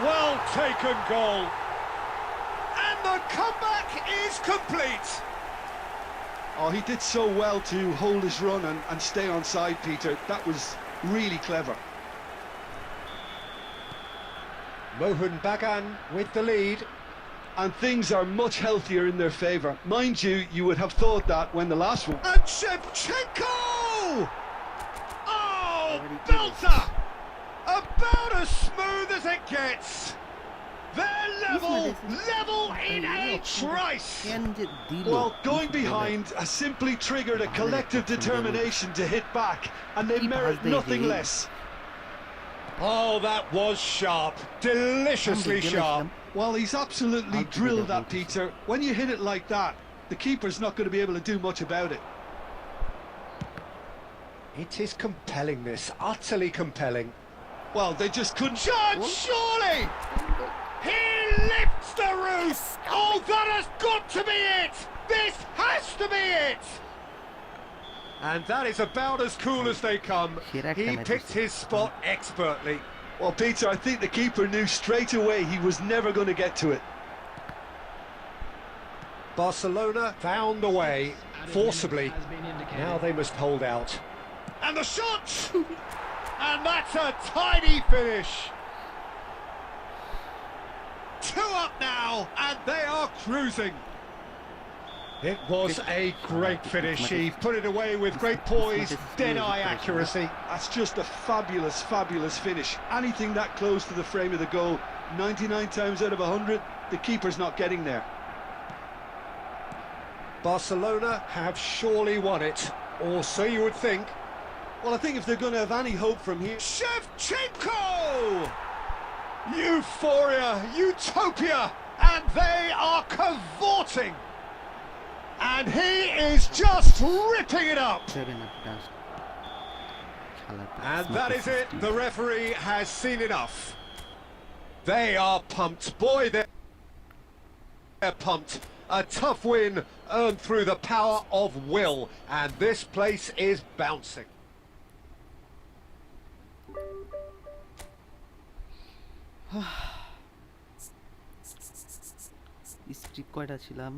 Well taken goal. And the comeback is complete. Oh, he did so well to hold his run and stay on side, Peter. That was really clever. Mohun Bagan with the lead. And things are much healthier in their favour. Mind you, you would have thought that when the last one... And Shevchenko! Oh, belter! About as smooth as it gets. They're level in a trice. Well, going behind has simply triggered a collective determination to hit back, and they merit nothing less. Oh, that was sharp, deliciously sharp. Well, he's absolutely drilled that, Peter. When you hit it like that, the keeper's not going to be able to do much about it. It is compelling, this, utterly compelling. Well, they just couldn't... Judge, surely! He lifts the roof! Oh, that has got to be it! This has to be it! And that is about as cool as they come. He picked his spot expertly. Well, Peter, I think the keeper knew straight away he was never going to get to it. Barcelona found the way, forcibly. Now they must hold out. And the shot! And that's a tidy finish! 2 up now, and they are cruising. It was a great finish. He put it away with great poise, dead-eye accuracy. That's just a fabulous, fabulous finish. Anything that close to the frame of the goal, 99 times out of 100, the keeper's not getting there. Barcelona have surely won it, or so you would think. Well, I think if they're going to have any hope from here... Shevchenko! Euphoria, utopia, and they are cavorting. And he is just ripping it up. And that is it. The referee has seen enough. They are pumped. Boy, they're pumped. A tough win earned through the power of will. And this place is bouncing. Streak কয়টা ছিলাম?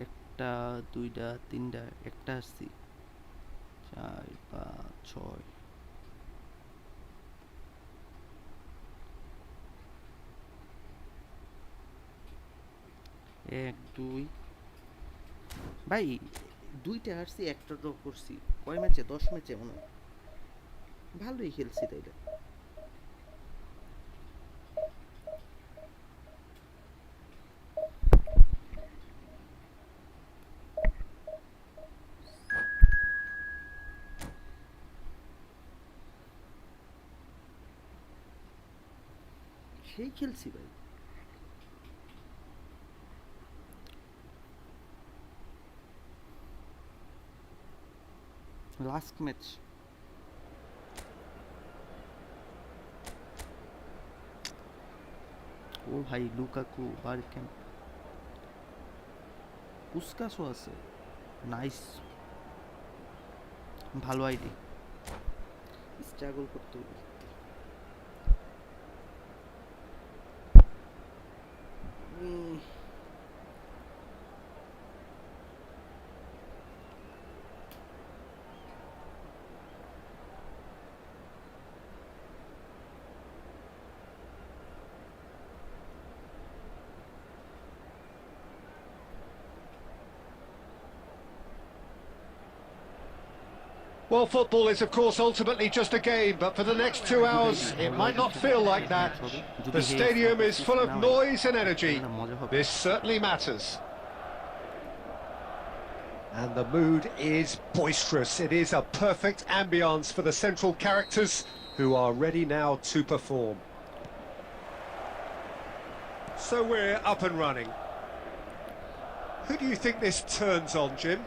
একটা, দুইটা, তিনটা, একটা আসছি, 4, 5, 6 1, 2 ভাই, 2টা আসছি, একটা ড্র করছি। কয় ম্যাচে? 10 ম্যাচে মনে হয়। ভালোই খেলছি তাইলে। সেই খেলছি ভাই। লাস্ট ম্যাচ ও ভাই, লুকাকু, বারক্যাম্প, পুস্কাসও আছে। নাইস, ভালো আইডি। স্ট্রাগল করতে হবে। Well, football is, of course, ultimately just a game, but for the next 2 hours, it might not feel like that. The stadium is full of noise and energy. This certainly matters. And the mood is boisterous. It is a perfect ambience for the central characters who are ready now to perform. So we're up and running. Who do you think this turns on, Jim?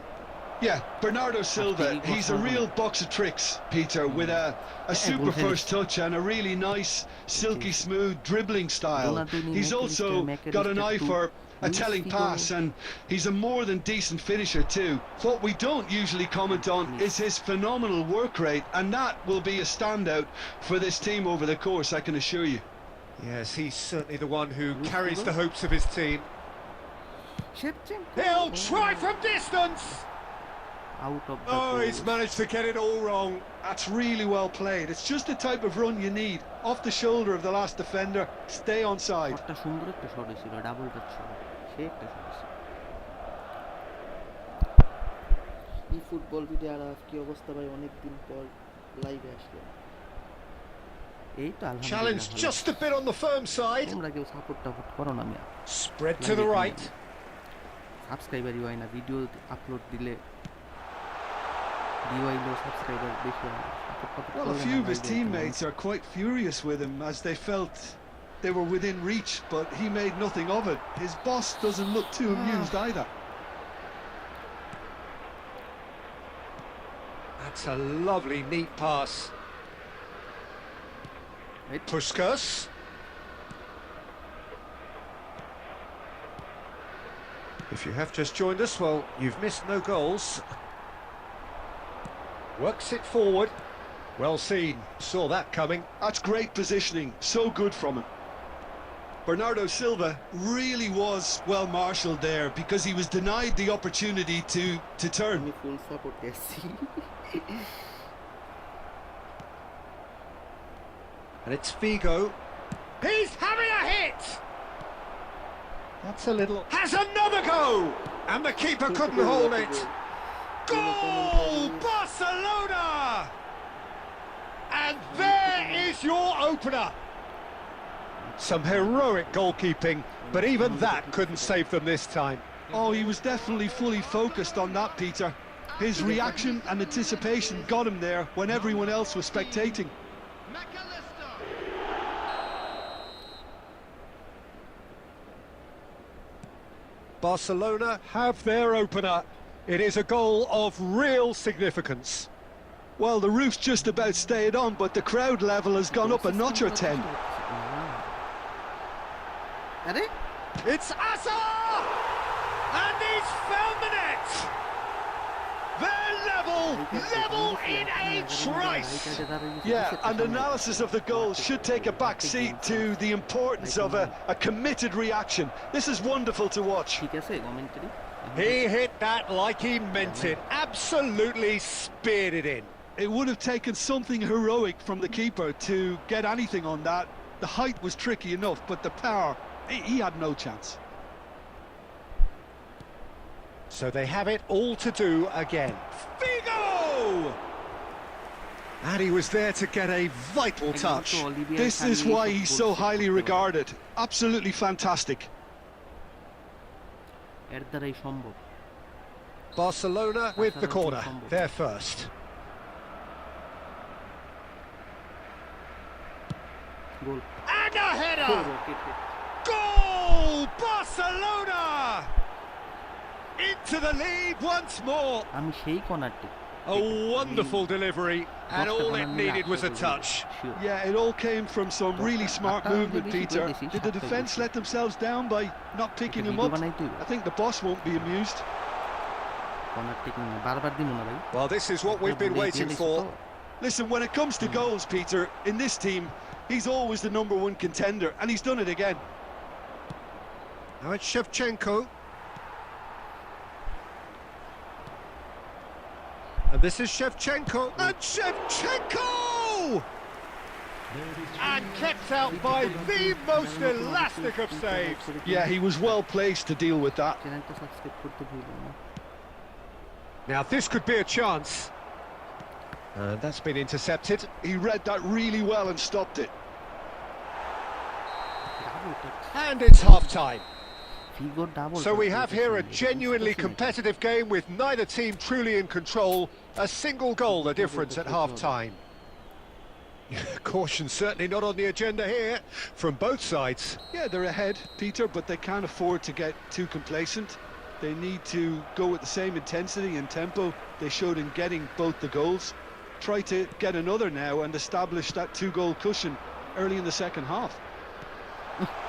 Yeah, Bernardo Silva. He's a real box of tricks, Peter, with a super first touch and a really nice, silky smooth dribbling style. He's also got an eye for a telling pass, and he's a more than decent finisher too. What we don't usually comment on is his phenomenal work rate, and that will be a standout for this team over the course, I can assure you. Yes, he's certainly the one who carries the hopes of his team. He'll try from distance! Out of the oh, he's managed to get it all wrong. That's really well played. It's just the type of run you need. Off the shoulder of the last defender, stay on side. সুন্দর একটা shot ছিল, double touch shot, সে একটা shot ছিল। ই football video আর কি অবস্থা ভাই, অনেকদিন পর লাইভে আসলাম। এই তো Challenge আলহামদুলিল্লাহ just a bit on the firm side. তোমরা কেউ সাপোর্ট করো না, আমি Spread to the right. সাবস্ক্রাইবারই হয় না, ভিডিও আপলোড দিলে ভিউ আইলেও সাবস্ক্রাইবার বেশি হয় না। Well, a few of his teammates are quite furious with him as they felt they were within reach, but he made nothing of it. His boss doesn't look too amused either. That's a lovely, neat pass. Puskas. If you have just joined us, well, you've missed no goals. Works it forward. Well seen. Saw that coming. That's great positioning. So good from him. Bernardo Silva really was well marshalled there because he was denied the opportunity to turn. আমি full support করছি। And it's Figo. He's having a hit! That's a little... Has another go! And the keeper couldn't hold it. Goal! Barcelona! And there is your opener. Some heroic goalkeeping, but even that couldn't save them this time. Oh, he was definitely fully focused on that, Peter. His reaction and anticipation got him there when everyone else was spectating. Barcelona have their opener. It is a goal of real significance. Well, the roof's just about stayed on, but the crowd level has gone up a notch or 10. It's Asa! And he's found the net! They're level in a trice! Yeah, and analysis of the goal should take a back seat to the importance of a committed reaction. This is wonderful to watch. He hit that like he meant it. Absolutely speared it in. It would have taken something heroic from the keeper to get anything on that. The height was tricky enough, but the power, he had no chance. So they have it all to do again. Figo! And he was there to get a vital touch. This is why he's so highly regarded. Absolutely fantastic. Barcelona with the corner. They're first. And a header! Goal! Barcelona! Into the lead once more. A wonderful delivery, and all it needed was a touch. Yeah, it all came from some really smart movement, Peter. Did the defence let themselves down by not picking him up? I think the boss won't be amused. Well, this is what we've been waiting for. Listen, when it comes to goals, Peter, in this team, he's always the #1 contender, and he's done it again. Now it's Shevchenko. And this is Shevchenko. And Shevchenko! And kept out by the most elastic of saves. Yeah, he was well placed to deal with that. Now this could be a chance. And that's been intercepted. He read that really well and stopped it. And it's half-time. So we have here a genuinely competitive game with neither team truly in control. A single goal the difference at half-time. Caution certainly not on the agenda here from both sides. Yeah, they're ahead, Peter, but they can't afford to get too complacent. They need to go with the same intensity and tempo they showed in getting both the goals. Try to get another now and establish that 2-goal cushion early in the second half.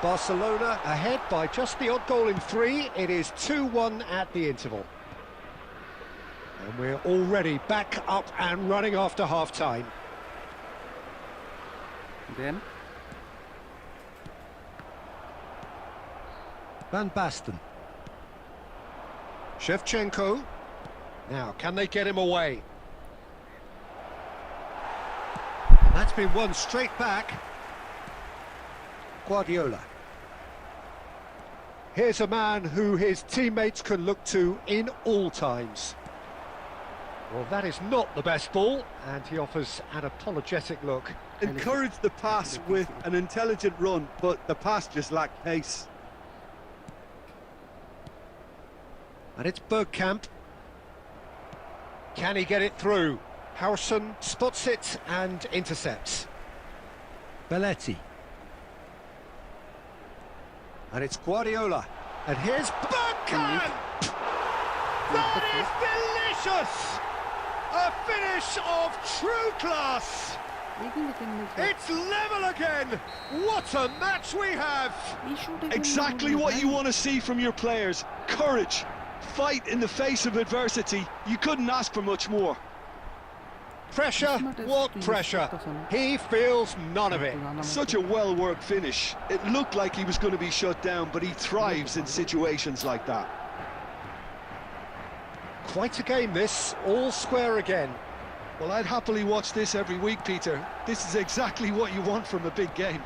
Barcelona ahead by just the odd goal in 3. It is 2-1 at the interval. And we're already back up and running after half-time. Then Van Basten. Shevchenko. Now, can they get him away? That's been won straight back. Guardiola. Here's a man who his teammates can look to in all times. Well, that is not the best ball, and he offers an apologetic look. Encouraged the pass with an intelligent run, but the pass just lacked pace. And it's Bergkamp. Can he get it through? Harrison spots it and intercepts. Belletti. And it's Guardiola. And here's Bergkamp! That is delicious! A finish of true class! It's level again! What a match we have! Exactly what you want to see from your players. Courage, fight in the face of adversity. You couldn't ask for much more. Pressure? What pressure? He feels none of it. Such a well-worked finish. It looked like he was going to be shut down, but he thrives in situations like that. Quite a game this, all square again. Well, I'd happily watch this every week, Peter. This is exactly what you want from a big game.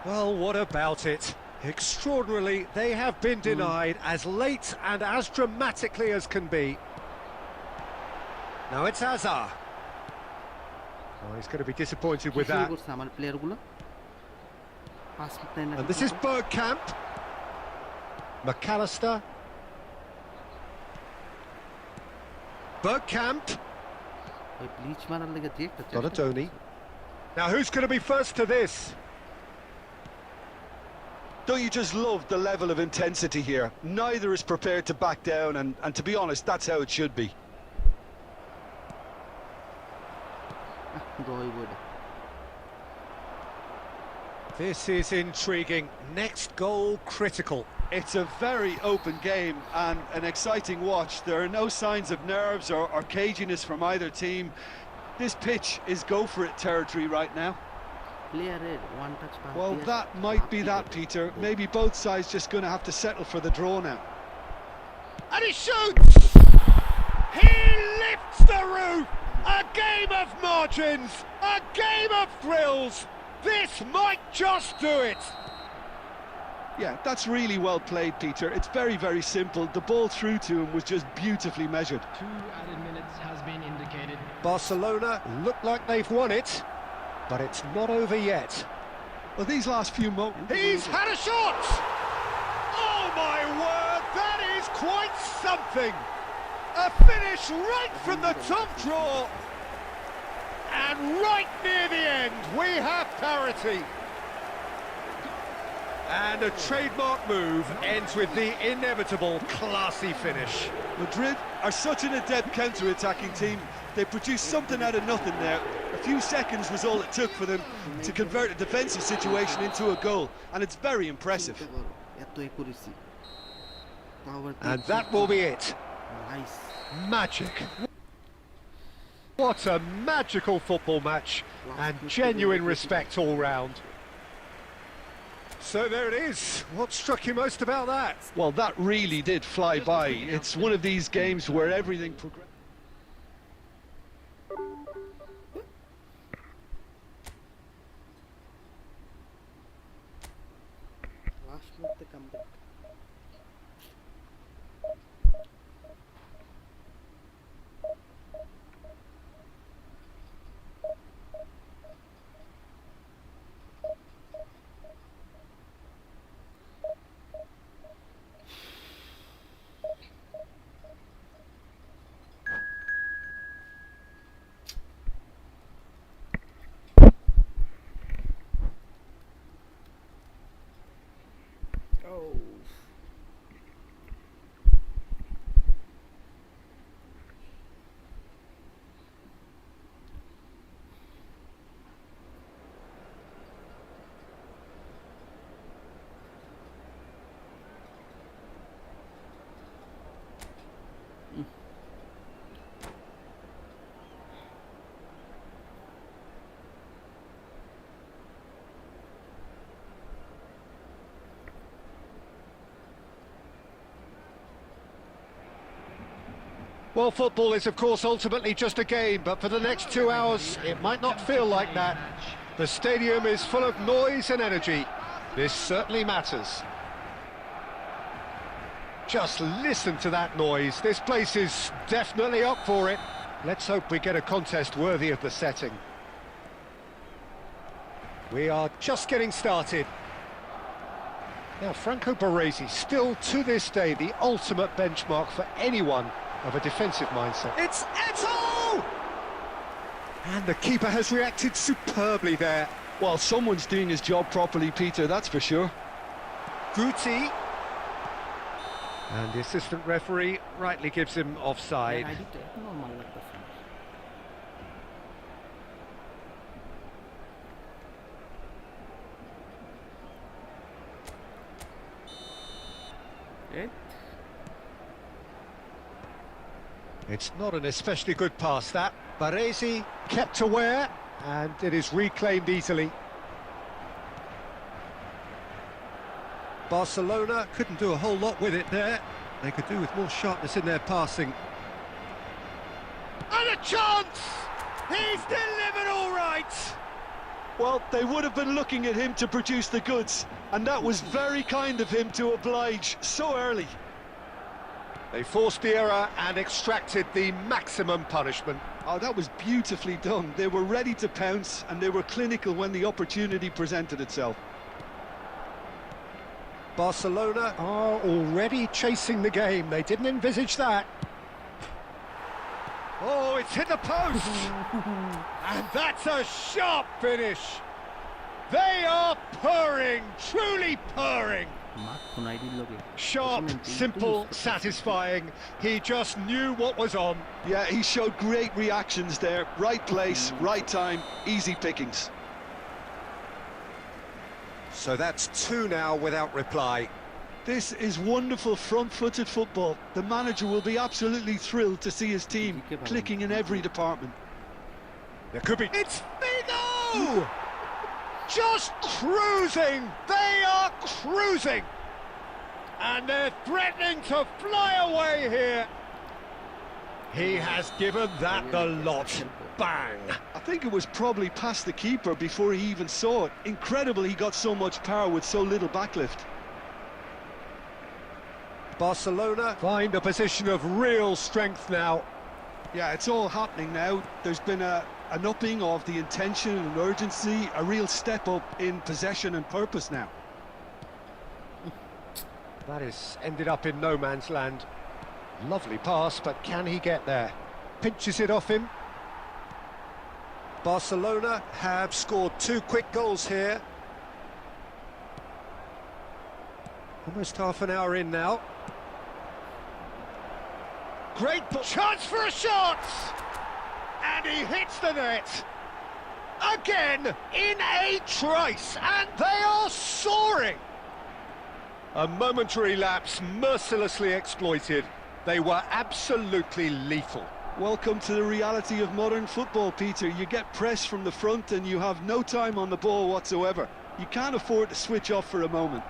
Well, what about it? Extraordinarily, they have been denied as late and as dramatically as can be. Now it's Hazard. Oh, he's going to be disappointed with that. And this is Bergkamp. McAllister. Bergkamp. Donatoni. Now who's going to be first to this? Don't you just love the level of intensity here? Neither is prepared to back down, and to be honest, that's how it should be. This is intriguing. Next goal critical. It's a very open game and an exciting watch. There are no signs of nerves or caginess from either team. This pitch is go-for-it territory right now. Well, that might be that, Peter. Maybe both sides just going to have to settle for the draw now. And he shoots! He lifts the roof! A game of margins! A game of thrills! This might just do it! Yeah, that's really well played, Peter. It's very, very simple. The ball through to him was just beautifully measured. 2 added minutes has been indicated. Barcelona look like they've won it, but it's not over yet. Well, these last few moments... He's had a shot! Oh my word, that is quite something! A finish right from the top draw! And right near the end, we have parity. And a trademark move ends with the inevitable classy finish. Madrid are such an adept counter-attacking team. They produced something out of nothing there. A few seconds was all it took for them to convert a defensive situation into a goal, and it's very impressive. And that will be it. Magic. What a magical football match, and genuine respect all round. So there it is. What struck you most about that? Well, that really did fly by. It's one of these games where everything progresses. Well, football is, of course, ultimately just a game, but for the next 2 hours, it might not feel like that. The stadium is full of noise and energy. This certainly matters. Just listen to that noise. This place is definitely up for it. Let's hope we get a contest worthy of the setting. We are just getting started. Now, Franco Baresi, still to this day the ultimate benchmark for anyone of a defensive mindset. It's Eto'o! And the keeper has reacted superbly there. Well, someone's doing his job properly, Peter, that's for sure. Guti. And the assistant referee rightly gives him offside. normal লাগতেছে It's not an especially good pass, that. Baresi kept aware, and it is reclaimed easily. Barcelona couldn't do a whole lot with it there. They could do with more sharpness in their passing. And a chance! He's delivered all right! Well, they would have been looking at him to produce the goods, and that was very kind of him to oblige so early. They forced the error and extracted the maximum punishment. Oh, that was beautifully done. They were ready to pounce, and they were clinical when the opportunity presented itself. Barcelona are already chasing the game. They didn't envisage that. Oh, it's hit the post! And that's a sharp finish. They are purring, truly purring. Sharp, simple, satisfying. He just knew what was on. Yeah, he showed great reactions there. Right place, right time, easy pickings. So that's 2 now without reply. This is wonderful front-footed football. The manager will be absolutely thrilled to see his team clicking in every department. There could be... It's Figo! Just cruising! They are cruising! And they're threatening to fly away here. He has given that the lot. Bang! I think it was probably past the keeper before he even saw it. Incredible he got so much power with so little backlift. Barcelona find a position of real strength now. Yeah, it's all happening now. There's been an upping of the intention and urgency, a real step up in possession and purpose now. That is ended up in no man's land. Lovely pass, but can he get there? Pinches it off him. Barcelona have scored 2 quick goals here. Almost half an hour in now. Great chance for a shot! And he hits the net. Again, in a trice, and they are soaring! A momentary lapse mercilessly exploited. They were absolutely lethal. Welcome to the reality of modern football, Peter. You get press from the front and you have no time on the ball whatsoever. You can't afford to switch off for a moment.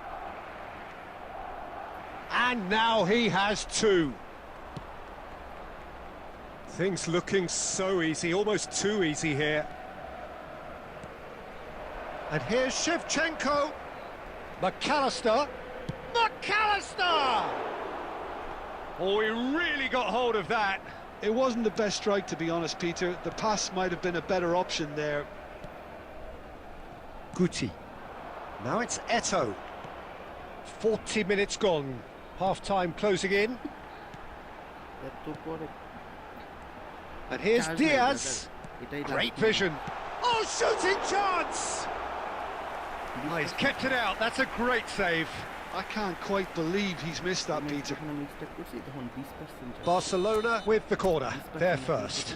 And now he has 2. Things looking so easy, almost too easy here. And here's Shevchenko. McAllister. McAllister! Oh, he really got hold of that. It wasn't the best strike, to be honest, Peter. The pass might have been a better option there. Guti. Now it's Eto'o. 40 minutes gone. Half-time closing in. And here's Diaz. Great vision. Oh, shooting chance! Oh, he's kept it out. That's a great save. I can't quite believe he's missed that, Peter. Barcelona with the corner. They're first.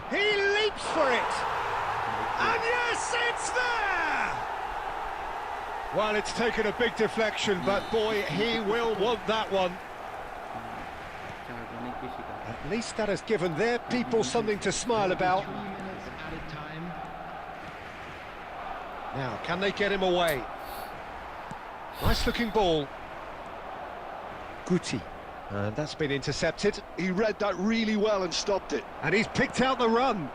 He leaps for it. And yes, it's there! Well, it's taken a big deflection, but boy, he will want that one. At least that has given their people something to smile about. 3 minutes added time. Now, can they get him away? Nice looking ball. Guti. And that's been intercepted. He read that really well and stopped it. And he's picked out the run.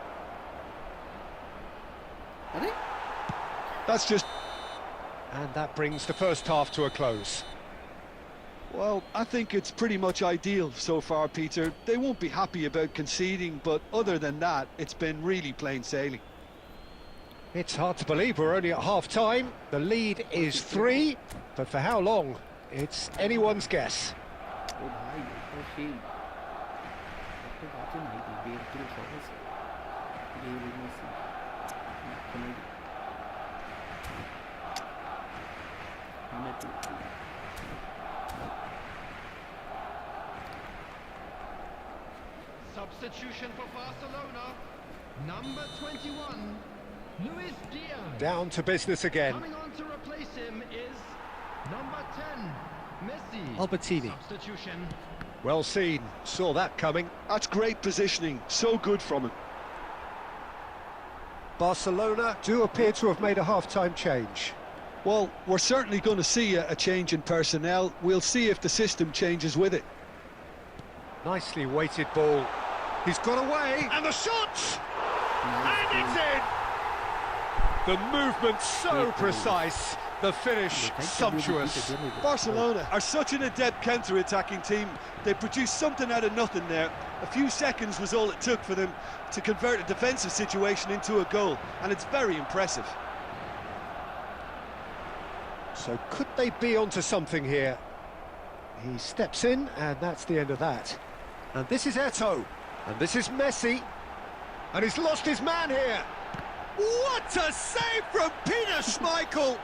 That's just... And that brings the first half to a close. Well, I think it's pretty much ideal so far, Peter. They won't be happy about conceding, but other than that, it's been really plain sailing. It's hard to believe we're only at half-time. The lead is 3, but for how long? It's anyone's guess. ও ভাই এটা সেই একটা বাজে নাই বের করে সহজ গেল Messi Substitution for Barcelona. Number 21, Luis Diaz. Down to business again. Coming on to replace him is number 10, Messi. Albertini. Substitution. Well seen. Saw that coming. That's great positioning. So good from him. Barcelona do appear to have made a half-time change. Well, we're certainly going to see a change in personnel. We'll see if the system changes with it. Nicely weighted ball. He's got away, and the shot! And it's in! The movement so precise, the finish sumptuous. Barcelona are such an adept counter-attacking team. They produced something out of nothing there. A few seconds was all it took for them to convert a defensive situation into a goal, and it's very impressive. So could they be onto something here? He steps in, and that's the end of that. And this is Eto'o, and this is Messi, and he's lost his man here. What a save from Peter Schmeichel!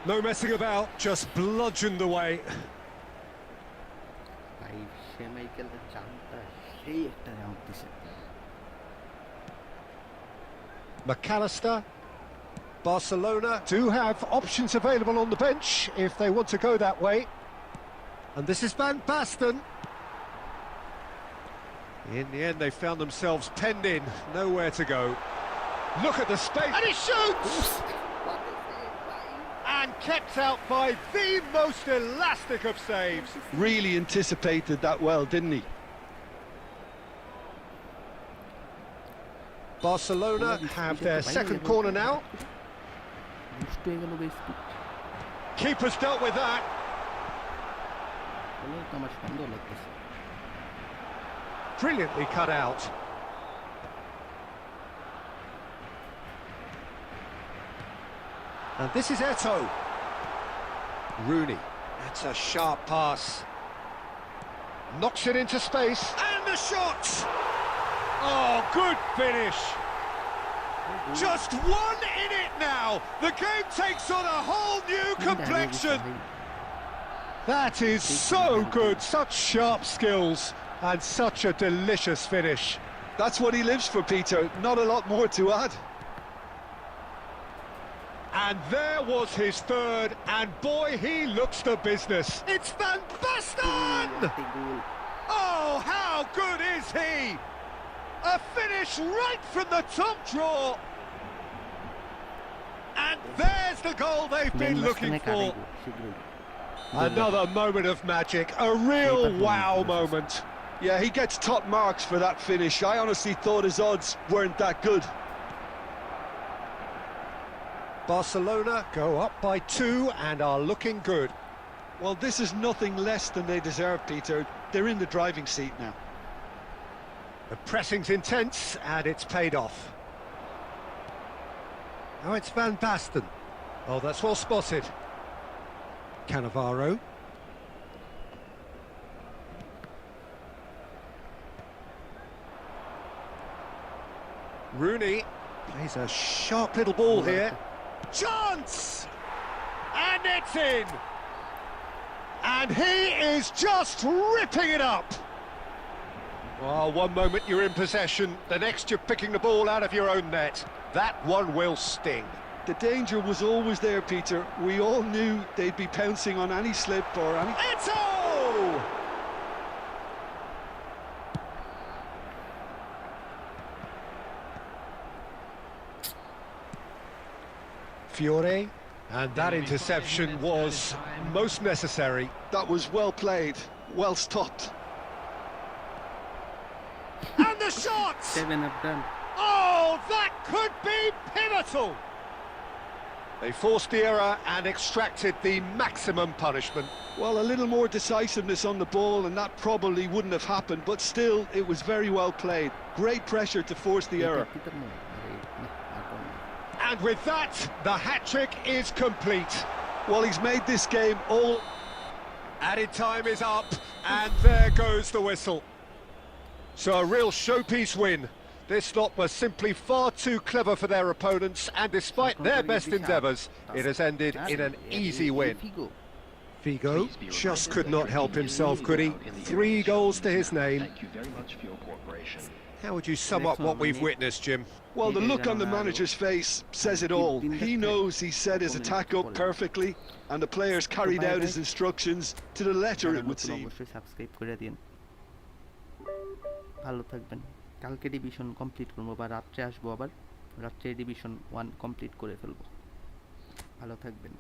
No messing about, just bludgeoned away. ভাই শেমাইকেলের চামটা সেই একটা jump দিছে McAllister. Barcelona do have options available on the bench if they want to go that way. And this is Van Basten. In the end, they found themselves penned in, nowhere to go. Look at the space, and he shoots! And kept out by the most elastic of saves. Really anticipated that well, didn't he? Barcelona have their second corner now. বুঝতে হয়ে গেল বেশ Keeper's dealt with that. বলে তো আমার সন্দেহ লাগতেছে Brilliantly cut out. And this is Eto'o. Rooney. That's a sharp pass. Knocks it into space. And the shot! Oh, good finish. Just one in it now. The game takes on a whole new complexion. That is so good. Such sharp skills and such a delicious finish. That's what he lives for, Peter. Not a lot more to add. And there was his third, and boy, he looks the business. It's Van Basten! Oh, how good is he? A finish right from the top draw. And there's the goal they've been looking for. Another moment of magic, a real wow moment. Yeah, he gets top marks for that finish. I honestly thought his odds weren't that good. Barcelona go up by 2 and are looking good. Well, this is nothing less than they deserve, Peter. They're in the driving seat now. The pressing's intense and it's paid off. Now it's Van Basten. Oh, that's well spotted. Cannavaro. Rooney plays a sharp little ball here. Chance! And it's in! And he is just ripping it up! Well, one moment you're in possession, the next you're picking the ball out of your own net. That one will sting. The danger was always there, Peter. We all knew they'd be pouncing on any slip or any... Eto'o! Fiore, and that interception was most necessary. That was well played, well stopped. And the shot! 7 have done. Oh, that could be pivotal! They forced the error and extracted the maximum punishment. Well, a little more decisiveness on the ball and that probably wouldn't have happened, but still, it was very well played. Great pressure to force the error. And with that, the hat-trick is complete. Well, he's made this game all... Added time is up, and there goes the whistle. So a real showpiece win. This lot was simply far too clever for their opponents, and despite their best endeavours, it has ended in an easy win. Figo just could not help himself, could he? 3 goals to his name. Thank you very much for your cooperation. How would you sum up what we've witnessed, Jim? Well, the look on the manager's face says it all. He knows he set his attack up perfectly, and the players carried out his instructions to the letter, it would seem. Subscribe করে দিন, ভালো থাকবেন। কালকে division complete করবো বা রাত্রে আসবো, আবার রাত্রে ডিভিশন 1 কমপ্লিট করে ফেলবো। ভালো থাকবেন।